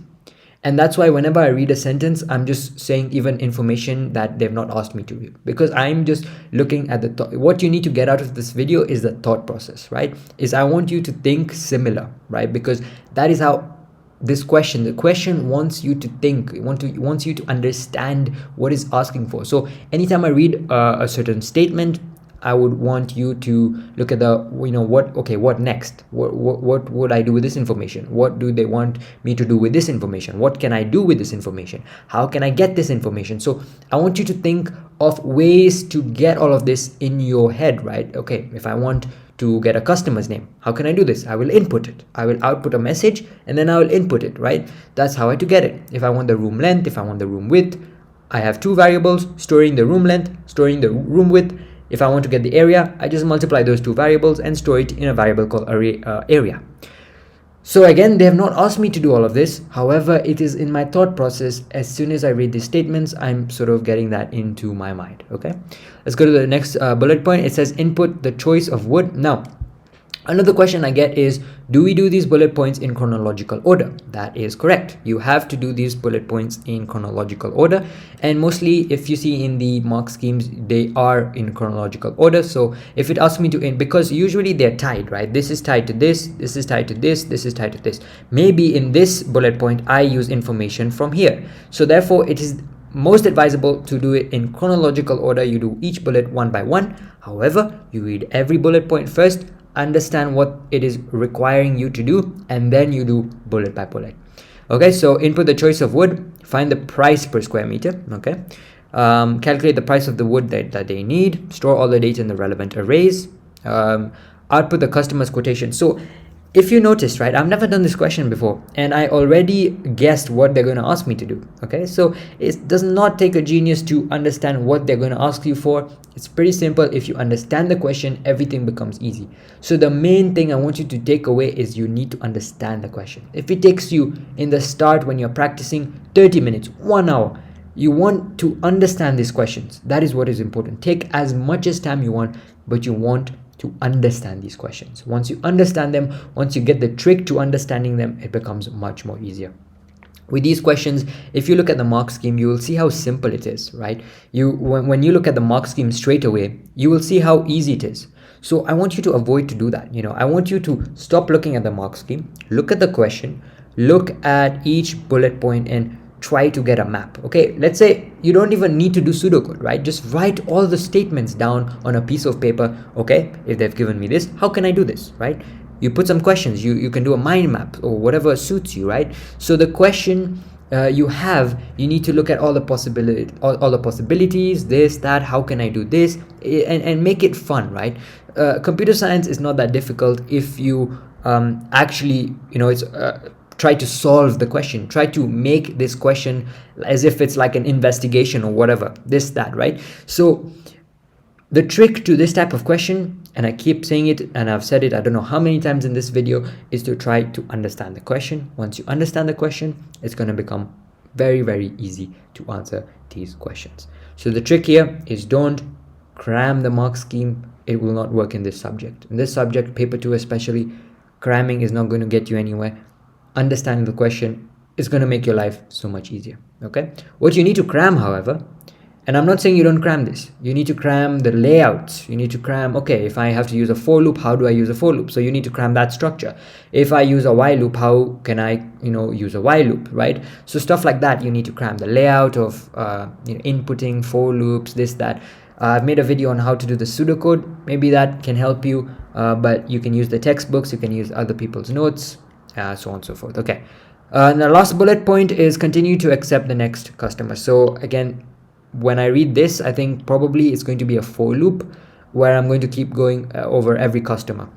and that's why whenever I read a sentence, I'm just saying even information that they've not asked me to read, because I'm just looking at the thought. What you need to get out of this video is the thought process, right? Is I want you to think similar, right? Because that is how the question wants you to think, wants you to understand what it's asking for. So anytime I read a certain statement, I would want you to look at the, what next? What would I do with this information? What do they want me to do with this information? What can I do with this information? How can I get this information? So I want you to think of ways to get all of this in your head, right? Okay, if I want to get a customer's name, how can I do this? I will input it. I will output a message and then I will input it, right? That's how I to get it. If I want the room length, if I want the room width, I have two variables, storing the room length, storing the room width. If I want to get the area, I just multiply those two variables and store it in a variable called area. So again, they have not asked me to do all of this. However, it is in my thought process. As soon as I read these statements, I'm sort of getting that into my mind. Okay, let's go to the next bullet point. It says input the choice of wood. Now, another question I get is, do we do these bullet points in chronological order? That is correct. You have to do these bullet points in chronological order. And mostly if you see in the mark schemes, they are in chronological order. So if it asks me to because usually they're tied, right? This is tied to this, this is tied to this, this is tied to this. Maybe in this bullet point, I use information from here. So therefore it is most advisable to do it in chronological order. You do each bullet one by one. However, you read every bullet point first, understand what it is requiring you to do, and then you do bullet by bullet. Okay, so input the choice of wood, find the price per square meter. Okay, calculate the price of the wood that they need, store all the data in the relevant arrays, output the customer's quotation. So if you noticed, right, I've never done this question before and I already guessed what they're going to ask me to do. Okay, so it does not take a genius to understand what they're going to ask you for. It's pretty simple. If you understand the question, everything becomes easy. So the main thing I want you to take away is you need to understand the question. If it takes you in the start when you're practicing 30 minutes, 1 hour, you want to understand these questions. That is what is important. Take as much as time you want, but you want to understand these questions. Once you understand them, once you get the trick to understanding them, it becomes much more easier. With these questions, if you look at the mark scheme, you will see how simple it is, right? When you look at the mark scheme straight away, you will see how easy it is. So I want you to avoid to do that. I want you to stop looking at the mark scheme, look at the question, look at each bullet point and try to get a map. Okay, let's say you don't even need to do pseudocode, right? Just write all the statements down on a piece of paper. Okay, if they've given me this, how can I do this, right? You put some questions, you can do a mind map or whatever suits you, right? So the question you need to look at all the possibilities, this, that, how can I do this, and make it fun, right? Computer science is not that difficult if you actually, try to solve the question, try to make this question as if it's like an investigation or whatever, this, that, right? So the trick to this type of question, and I keep saying it and I've said it I don't know how many times in this video, is to try to understand the question. Once you understand the question, it's going to become very, very easy to answer these questions. So the trick here is don't cram the mark scheme. It will not work in this subject. In this subject, paper 2 especially, cramming is not going to get you anywhere. Understanding the question is going to make your life so much easier. Okay, what you need to cram, however, and I'm not saying you don't cram this, you need to cram the layouts. You need to cram, okay, if I have to use a for loop, how do I use a for loop? So you need to cram that structure. If I use a while loop, how can I use a while loop, right? So stuff like that, you need to cram the layout of inputting for loops, this, that. I've made a video on how to do the pseudocode. Maybe that can help you, but you can use the textbooks, you can use other people's notes, so on and so forth. Okay, and the last bullet point is continue to accept the next customer. So again, when I read this, I think probably it's going to be a for loop where I'm going to keep going over every customer.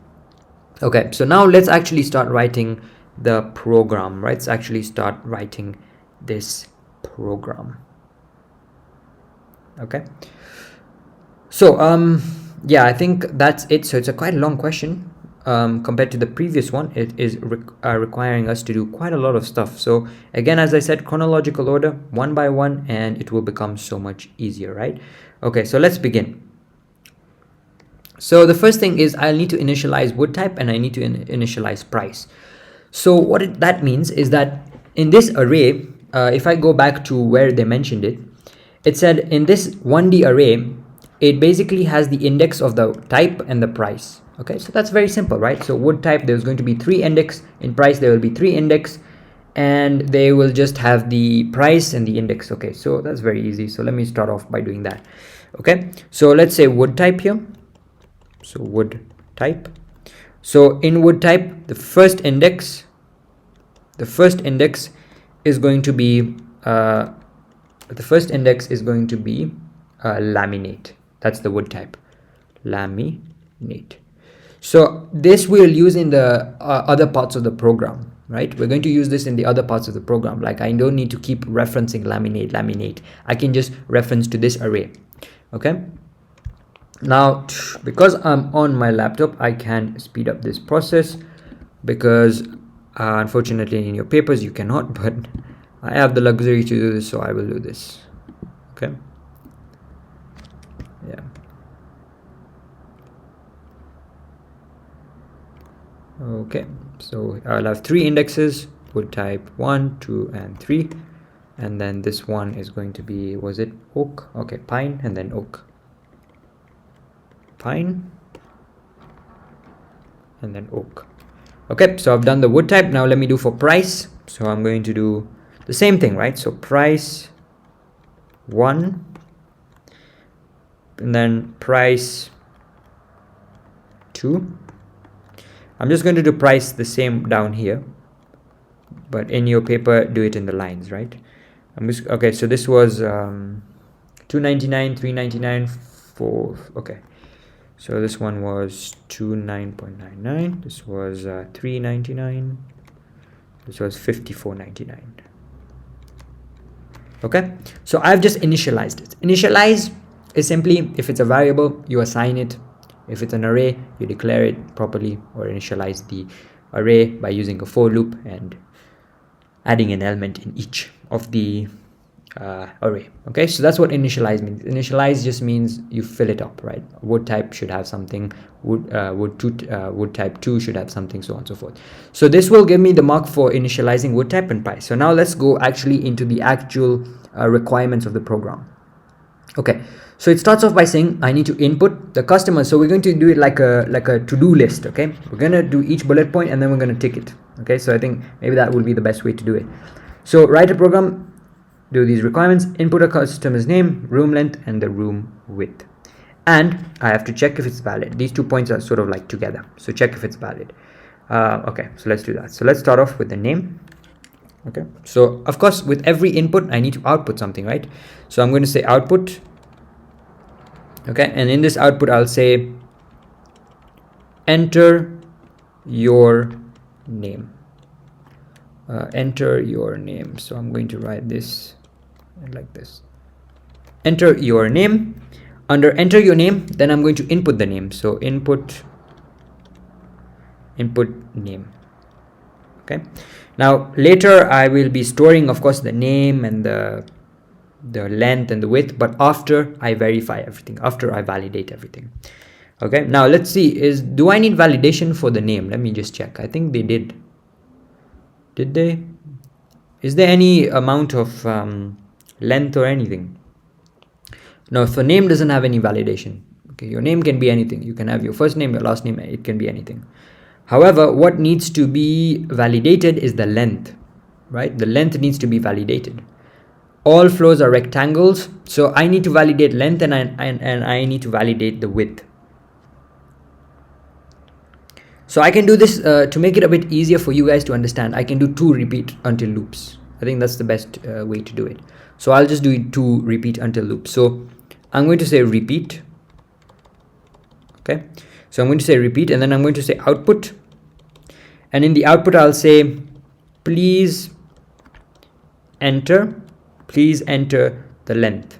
Okay, so now let's actually start writing the program, right? Let's actually start writing this program. Okay, so yeah, I think that's it. So it's a quite long question. compared to the previous one, it is requiring us to do quite a lot of stuff. So again, as I said, chronological order, one by one, and it will become so much easier, right? Okay, so let's begin. So the first thing is I'll need to initialize wood type, and I need to initialize price. So what that means is that in this array, if I go back to where they mentioned it, it said in this 1D array, it basically has the index of the type and the price. Okay, so that's very simple, right? So wood type, there's going to be 3 index. In price, there will be 3 index, and they will just have the price and the index. Okay, so that's very easy. So let me start off by doing that. Okay, so let's say wood type here. So wood type. So in wood type, the first index is going to be laminate. That's the wood type, laminate. So this we'll use in the other parts of the program, right? We're going to use this in the other parts of the program. Like I don't need to keep referencing laminate. I can just reference to this array. Okay. Now, because I'm on my laptop, I can speed up this process, because unfortunately in your papers you cannot, but I have the luxury to do this, so I will do this. Okay. Yeah. Okay, so I'll have 3 indexes, wood type 1, 2, and 3, and then this one is going to be, was it oak? Okay, pine, and then oak. Pine, and then oak. Okay, so I've done the wood type. Now let me do for price. So I'm going to do the same thing, right? So price 1, and then price 2. I'm just going to do price the same down here, but in your paper do it in the lines, right? Okay, so this was 299, 399, 4. Okay, so this one was 29.99. This was 399. This was 54.99. Okay, so I've just initialized it. Initialize is simply, if it's a variable, you assign it. If it's an array, you declare it properly, or initialize the array by using a for loop and adding an element in each of the array. Okay, so that's what initialize means. Initialize just means you fill it up, right? Wood type should have something, wood type 2 should have something, so on and so forth. So this will give me the mark for initializing wood type and price. So now let's go actually into the actual requirements of the program. Okay, so it starts off by saying I need to input the customer. So we're going to do it like a to-do list. Okay, we're going to do each bullet point and then we're going to tick it. Okay, so I think maybe that would be the best way to do it. So write a program, do these requirements, input a customer's name, room length, and the room width. And I have to check if it's valid. These 2 points are sort of like together, so check if it's valid. Okay, so let's do that. So let's start off with the name. Okay, so of course with every input I need to output something, right? So I'm going to say output. Okay, and in this output I'll say enter your name. Enter your name. So I'm going to write this like this. Enter your name. Under enter your name, then I'm going to input the name. So input name. Okay, now later I will be storing, of course, the name and the length and the width, but after I verify everything, after I validate everything. Okay, now let's see, do I need validation for the name? Let me just check. I think they did they? Is there any amount of length or anything? No, if a name doesn't have any validation. Okay, your name can be anything. You can have your first name, your last name, it can be anything. However, what needs to be validated is the length, right? The length needs to be validated. All flows are rectangles, so I need to validate length and I need to validate the width. So I can do this to make it a bit easier for you guys to understand. I can do 2 repeat until loops. I think that's the best way to do it. So I'll just do 2 repeat until loops. So I'm going to say repeat. Okay, so I'm going to say repeat, and then I'm going to say output, and in the output I'll say please enter the length.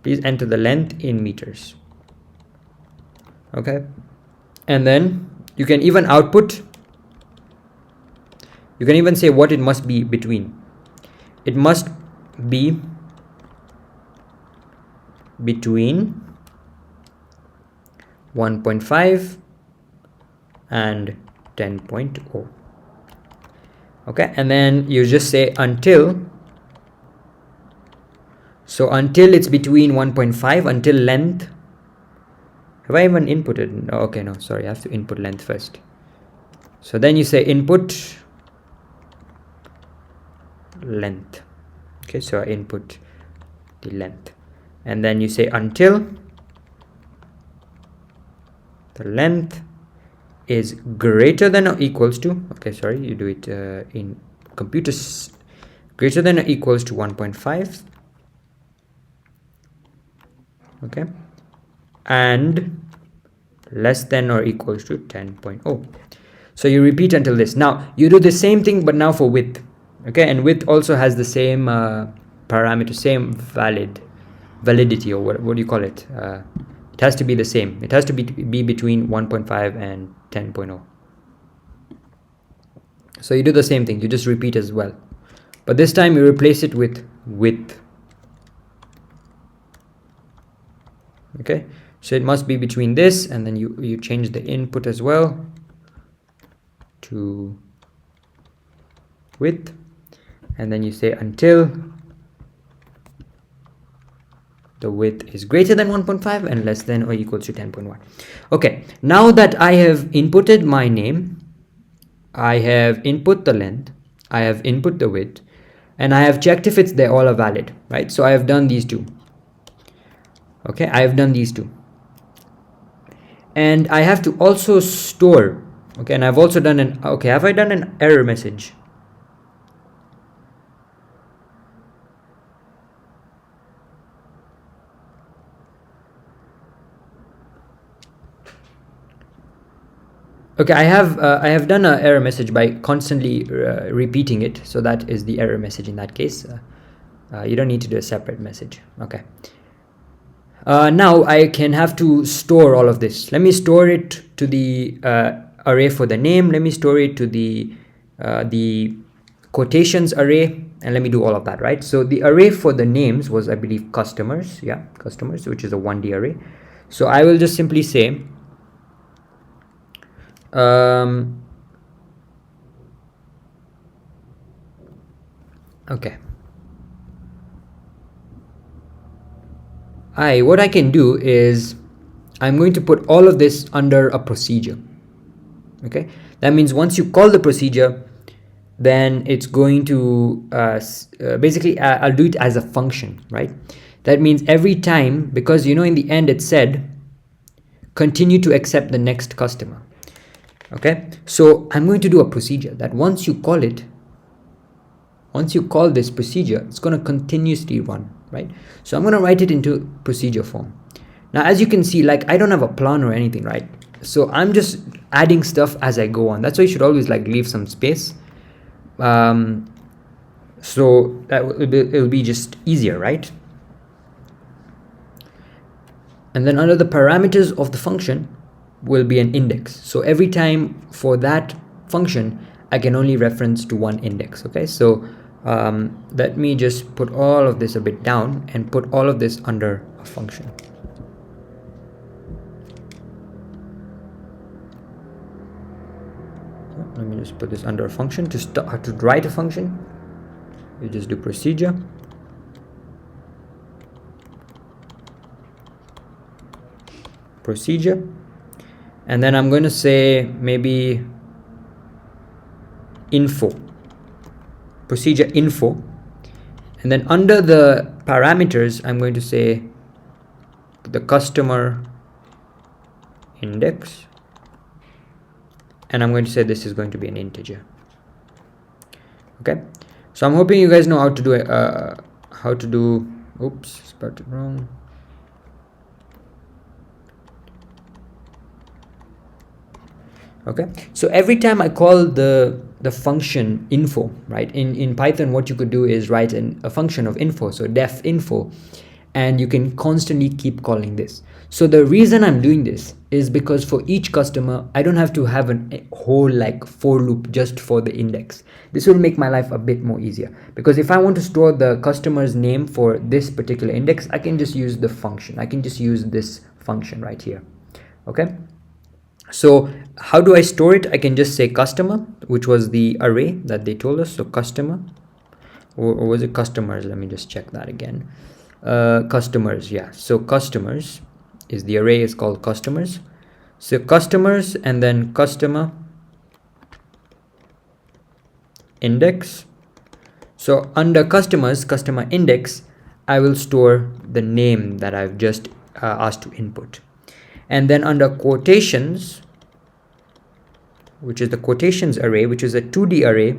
Please enter the length in meters. Okay, And then you can even output, you can even say what it must be between. It must be between 1.5 and 10.0. Okay, and then you just say until. So until it's between 1.5, until length. Have I even inputted? Oh, okay, no, sorry, I have to input length first. So then you say input length. Okay, so I input the length, and then you say until the length is greater than or equals to, okay, sorry, you do it in computers, greater than or equals to 1.5, okay, and less than or equals to 10.0. So you repeat until this. Now you do the same thing, but now for width. Okay, and width also has the same parameter, same validity, or what do you call it? It has to be the same. It has to be between 1.5 and 10.0. So you do the same thing, you just repeat as well, but this time you replace it with width. Okay, so it must be between this, and then you change the input as well to width, and then you say until the width is greater than 1.5 and less than or equals to 10.1. Okay, now that I have inputted my name, I have input the length, I have input the width, and I have checked if they all are valid, right? So I have done these two. Okay, I have done these two, and I have to also store. Okay, and I've also done an, okay, have I done an error message? Okay, I have done an error message by constantly repeating it, so that is the error message in that case. You don't need to do a separate message. Okay. Now I can have to store all of this. Let me store it to the array for the name. Let me store it to the quotations array, and let me do all of that, right? So the array for the names was, I believe, customers. Yeah, customers, which is a 1D array. So I will just simply say okay, what I can do is I'm going to put all of this under a procedure. Okay, that means once you call the procedure, then it's going to basically I'll do it as a function, right? That means every time, because you know in the end it said continue to accept the next customer. Okay, so I'm going to do a procedure that once you call it, once you call this procedure, it's going to continuously run, right? So I'm going to write it into procedure form. Now, as you can see, like I don't have a plan or anything, right? So I'm just adding stuff as I go on. That's why you should always like leave some space. So that it'll be just easier, right? And then under the parameters of the function will be an index. So every time for that function, I can only reference to one index. Okay, so let me just put all of this a bit down and put all of this under a function. Let me just put this under a function. To write a function, you just do procedure, and then I'm going to say maybe info, procedure info, and then under the parameters I'm going to say the customer index, and I'm going to say this is going to be an integer. Okay, so I'm hoping you guys know how to do it, oops, spelled it wrong. Okay, so every time I call the function info, right, in Python, what you could do is write a function of info, so def info, and you can constantly keep calling this. So the reason I'm doing this is because for each customer, I don't have to have a whole like for loop just for the index. This will make my life a bit more easier, because if I want to store the customer's name for this particular index, I can just use the function. I can just use this function right here. Okay. So how do I store it? I can just say customer, which was the array that they told us. So customer, or was it customers? Let me just check that again. Customers, yeah. So customers is the array is called customers. So customers and then customer index. So under customers, customer index, I will store the name that I've just asked to input. And then under quotations, which is the quotations array, which is a 2D array,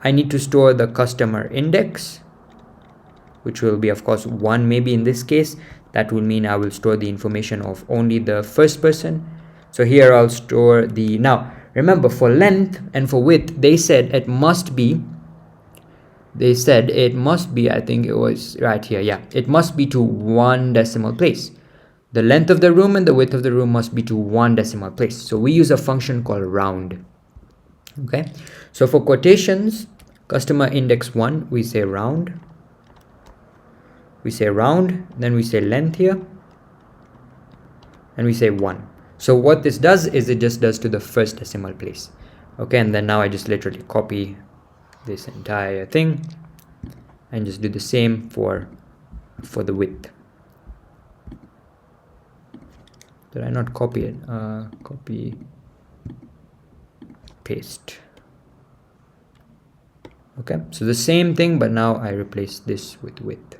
I need to store the customer index, which will be of course 1 maybe in this case. That will mean I will store the information of only the first person. So here I'll store the, now remember for length and for width, they said it must be, I think it was right here, yeah, it must be to 1 decimal place. The length of the room and the width of the room must be to 1 decimal place. So we use a function called round. Okay, so for quotations, customer index 1, we say round. Then we say length here, and we say 1. So what this does is it just does to the first decimal place. Okay, and then now I just literally copy this entire thing and just do the same for the width. Did I not copy it? Copy, paste. Okay, so the same thing, but now I replace this with width.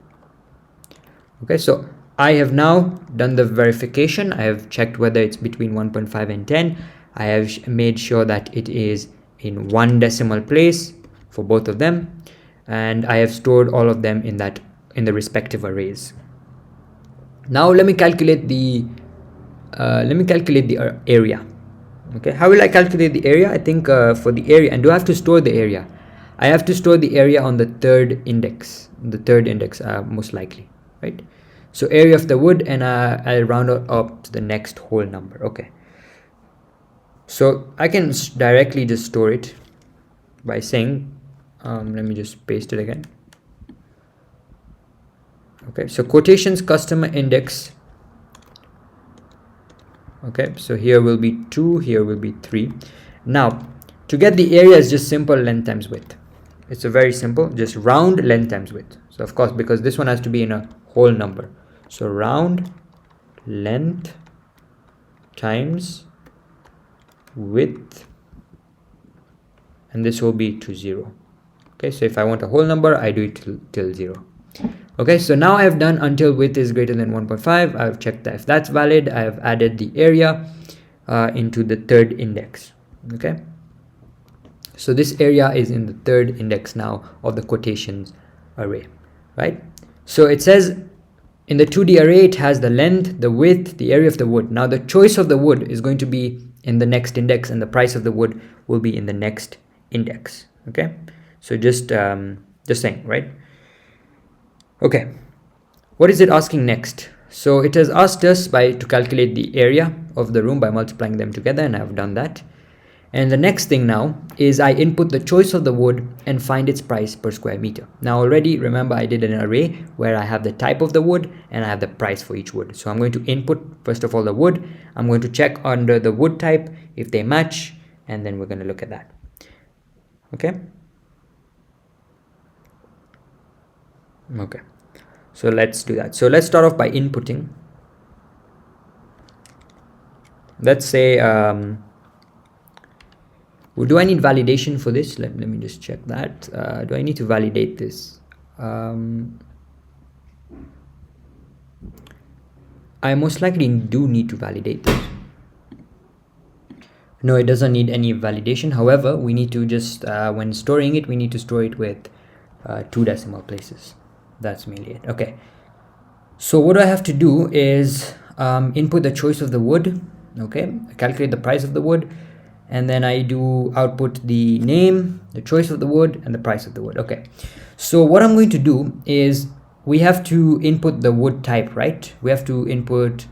Okay, so I have now done the verification. I have checked whether it's between 1.5 and 10. I have made sure that it is in 1 decimal place for both of them, and I have stored all of them in the respective arrays. Now let me calculate the area. Okay, how will I calculate the area? I think for the area, and do I have to store the area? I have to store the area on the third index, most likely, right? So area of the wood, and I'll round it up to the next whole number. Okay, so I can directly just store it by saying, let me just paste it again. Okay, so quotations customer index. Okay, so here will be 2, here will be 3. Now to get the area is just simple length times width. It's a very simple, just round length times width. So of course, because this one has to be in a whole number, so round length times width, and this will be to 0. Okay, so if I want a whole number, I do it till 0. Okay, so now I have done until width is greater than 1.5. I've checked that if that's valid. I have added the area into the third index. Okay, so this area is in the third index now of the quotations array, right? So it says in the 2D array, it has the length, the width, the area of the wood. Now the choice of the wood is going to be in the next index, and the price of the wood will be in the next index. Okay, so just saying, right? Okay, what is it asking next? So it has asked us to calculate the area of the room by multiplying them together, and I've done that. And the next thing now is I input the choice of the wood and find its price per square meter. Now already, remember, I did an array where I have the type of the wood and I have the price for each wood. So I'm going to input first of all the wood. I'm going to check under the wood type if they match, and then we're going to look at that. Okay. Okay, so let's do that. So let's start off by inputting. Let's say, do I need validation for this? Let me just check that. Do I need to validate this? I most likely do need to validate this. No, it doesn't need any validation. However, we need to just, when storing it, we need to store it with 2 decimal places. That's mainly it. Okay, so what I have to do is input the choice of the wood. Okay, calculate the price of the wood, and then I do output the name, the choice of the wood, and the price of the wood. Okay, so what I'm going to do is we have to input the wood type, right? We have to input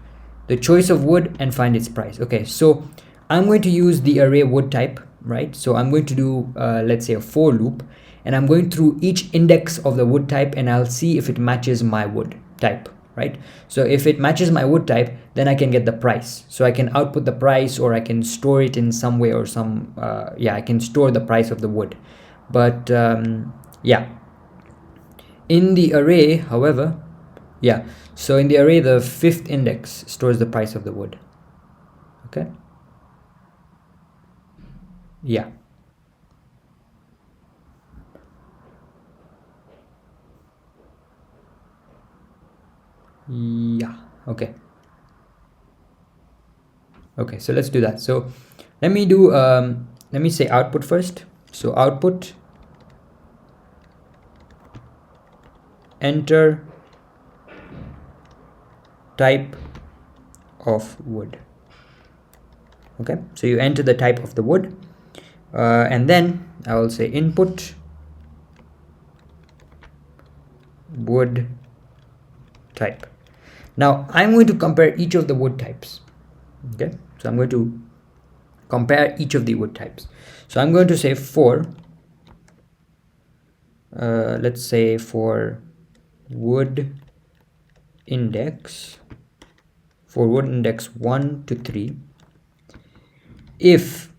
the choice of wood and find its price. Okay, so I'm going to use the array wood type, right? So I'm going to do let's say a for loop, and I'm going through each index of the wood type, and I'll see if it matches my wood type, right? So if it matches my wood type, then I can get the price. So I can output the price, or I can store it in some way, or some yeah, I can store the price of the wood. But yeah, in the array, however, yeah, so in the array, the 5th index stores the price of the wood. Okay, yeah, yeah, okay, okay, so let's do that. So let me do let me say output first. So output, enter type of wood. Okay, so you enter the type of the wood, and then I will say input wood type. Now I'm going to compare each of the wood types. Okay, so I'm going to compare each of the wood types. So I'm going to say for let's say for wood index, for wood index 1 to 3, if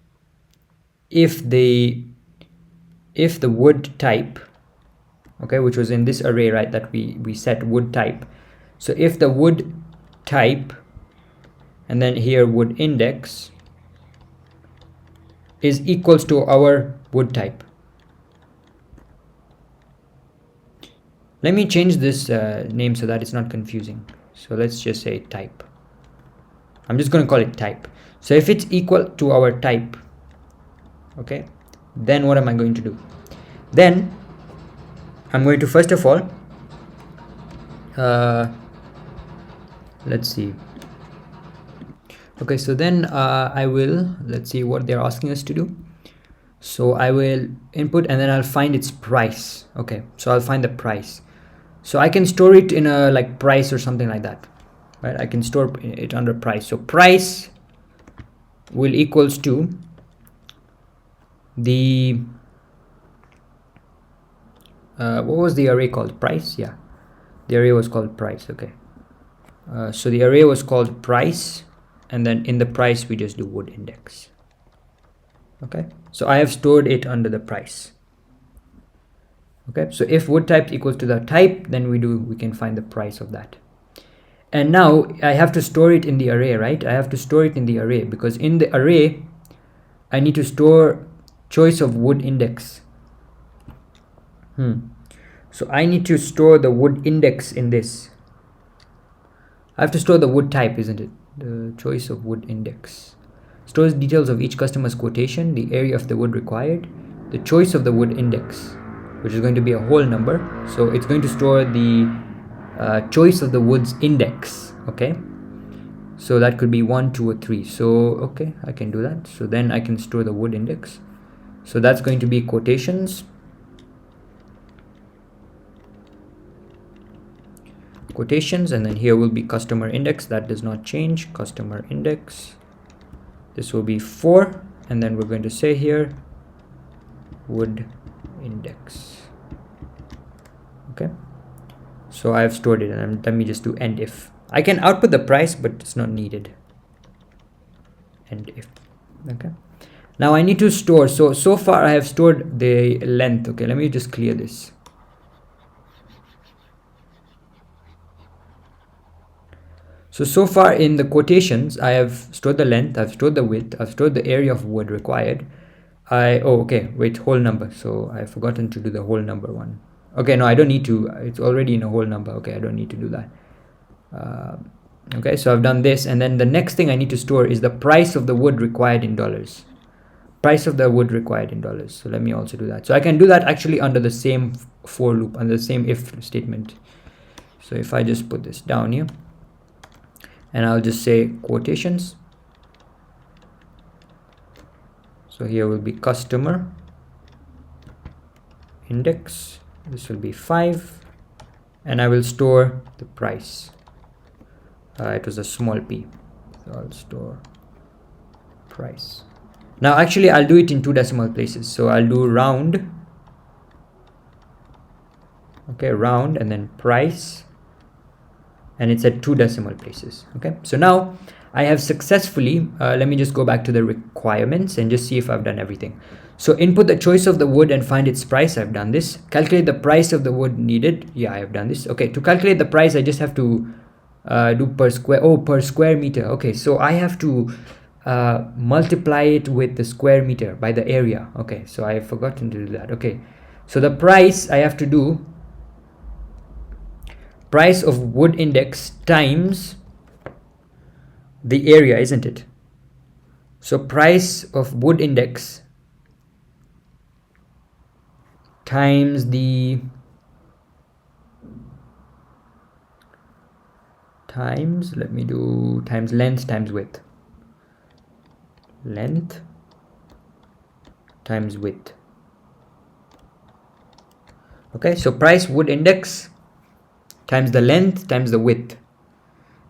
the wood type, okay, which was in this array, right, that we set wood type. So if the wood type, and then here wood index, is equals to our wood type. Let me change this name so that it's not confusing. So let's just say type. I'm just going to call it type. So if it's equal to our type, okay, then what am I going to do? Then I'm going to first of all let's see. Okay, so then I will, let's see what they're asking us to do. So I will input, and then I'll find its price. Okay, so I'll find the price. So I can store it in a like price or something like that, right? I can store it under price. So price will equals to the what was the array called? Price. Yeah, the array was called price. Okay, so the array was called price, and then in the price we just do wood index. Okay, so I have stored it under the price. Okay, so if wood type equals to the type, then we can find the price of that. And now I have to store it in the array, right? I have to store it in the array, because in the array I need to store choice of wood index. So I need to store the wood index in this. I have to store the wood type, isn't it? The choice of wood index stores details of each customer's quotation, the area of the wood required, the choice of the wood index, which is going to be a whole number. So it's going to store the choice of the wood's index. Okay, so that could be 1, 2, or 3. So okay, I can do that. So then I can store the wood index. So that's going to be quotations, and then here will be customer index. That does not change. Customer index, this will be 4, and then we're going to say here wood index. Okay, so I have stored it, and let me just do end if. I can output the price, but it's not needed. End if. Okay, now I need to store. So far I have stored the length. Okay, let me just clear this. So far in the quotations, I have stored the length, I've stored the width, I've stored the area of wood required. Okay, wait, whole number. So I've forgotten to do the whole number one. Okay, no, I don't need to. It's already in a whole number. Okay, I don't need to do that. Okay, so I've done this, and then the next thing I need to store is the price of the wood required in dollars. Price of the wood required in dollars. So let me also do that. So I can do that actually under the same for loop, under the same if statement. So if I just put this down here, and I'll just say quotations. So here will be customer index. This will be 5, and I will store the price. It was a small p, so I'll store price. Now actually I'll do it in 2 decimal places, so I'll do round, okay, round, and then price, and it's at 2 decimal places. Okay, so now I have successfully, let me just go back to the requirements and just see if I've done everything. So input the choice of the wood and find its price. I've done this. Calculate the price of the wood needed. Yeah, I have done this. Okay, to calculate the price I just have to do per square meter. Okay, so I have to multiply it with the square meter by the area. Okay, so I have forgotten to do that. Okay, so the price I have to do price of wood index times the area, isn't it? So price of wood index times the let me do times length times width, length times width. Okay, so price wood index times the length times the width,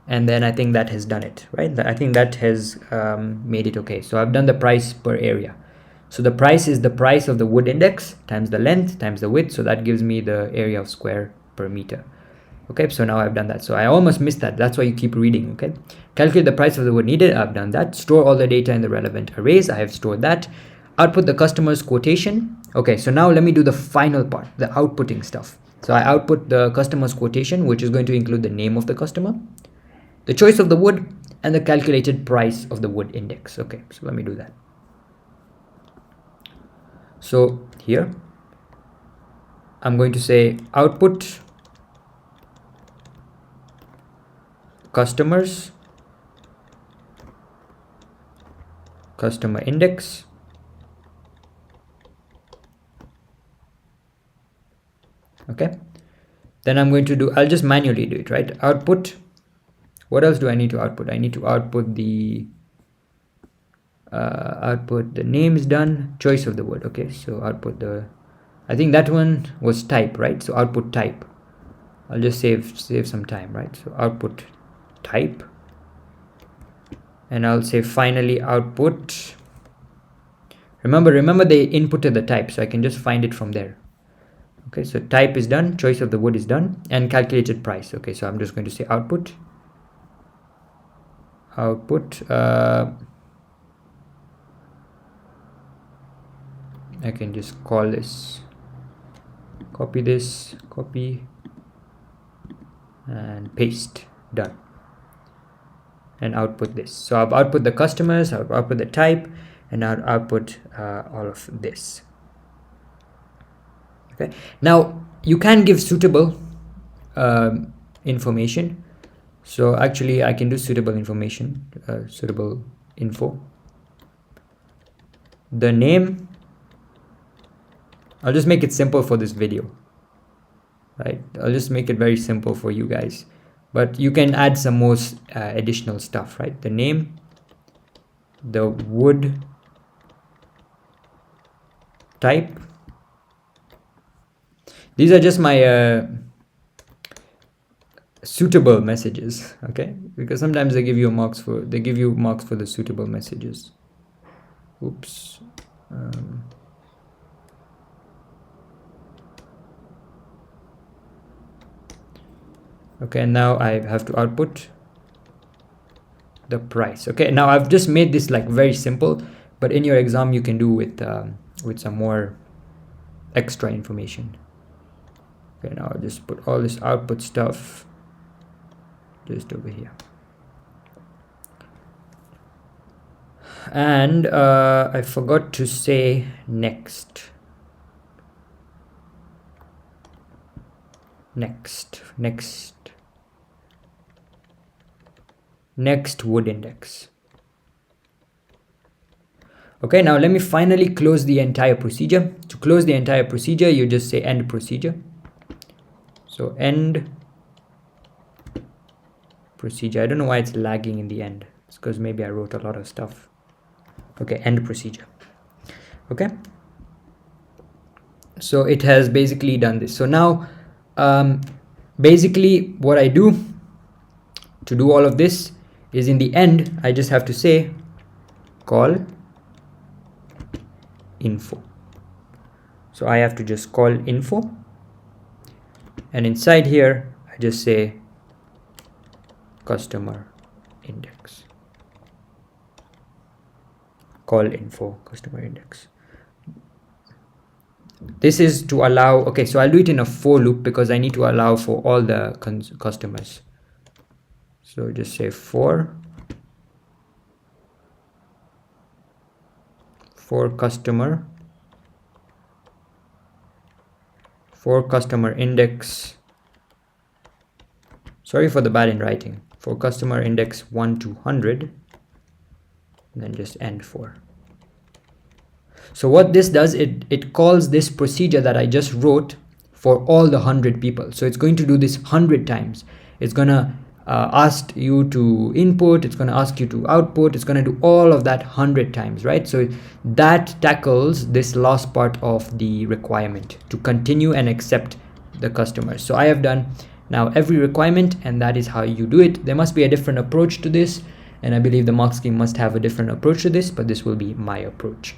and then I think that has done it, right? I think that has made it okay. So I've done the price per area. So the price is the price of the wood index times the length times the width, so that gives me the area of square per meter. Okay, so now I've done that. So I almost missed that. That's why you keep reading. Okay, calculate the price of the wood needed. I've done that. Store all the data in the relevant arrays. I have stored that. Output the customer's quotation. Okay, so now let me do the final part, the outputting stuff. So I output the customer's quotation, which is going to include the name of the customer, the choice of the wood, and the calculated price of the wood index. Okay, so let me do that. So here I'm going to say output customers, customer index, okay, then I'm going to do, I'll just manually do it, right? Output, what else do I need to output? I need to output the name is done, choice of the word. Okay, so output the, I think that one was type, right? So output type, I'll just save some time, right? So output type, and I'll say finally output, remember they inputted the type, so I can just find it from there. Okay, so type is done, choice of the wood is done, and calculated price. Okay, so I'm just going to say output I can just call this, copy this, copy and paste, done, and output this. So I've output the customers, I've output the type, and I'll output all of this. Okay, now you can give suitable information. So actually I can do suitable information, suitable info, the name. I'll just make it simple for this video, right? I'll just make it very simple for you guys, but you can add some more additional stuff, right? The name, the wood type. These are just my suitable messages, okay? Because sometimes they give you marks for the suitable messages. Oops. Okay, now I have to output the price. Okay, now I've just made this like very simple, but in your exam you can do with some more extra information. Okay, now I'll just put all this output stuff just over here. And I forgot to say next wood index. Okay, now let me finally close the entire procedure. To close the entire procedure, you just say end procedure. So end procedure. I don't know why it's lagging in the end. It's because maybe I wrote a lot of stuff. Okay, end procedure. Okay, so it has basically done this. So now Basically, what I do to do all of this is, in the end, I just have to say call info. So I have to just call info, and inside here I just say customer index. Call info customer index. This is to allow, okay, so I'll do it in a for loop because I need to allow for all the customers. So just say for customer index, sorry for the bad in writing, for customer index 1 to 100, and then just end for. So what this does, it calls this procedure that I just wrote for all the 100 people. So it's going to do this 100 times. It's gonna ask you to input, it's gonna ask you to output, it's gonna do all of that 100 times, right? So that tackles this last part of the requirement to continue and accept the customers. So I have done now every requirement, and that is how you do it. There must be a different approach to this, and I believe the mark scheme must have a different approach to this, but this will be my approach.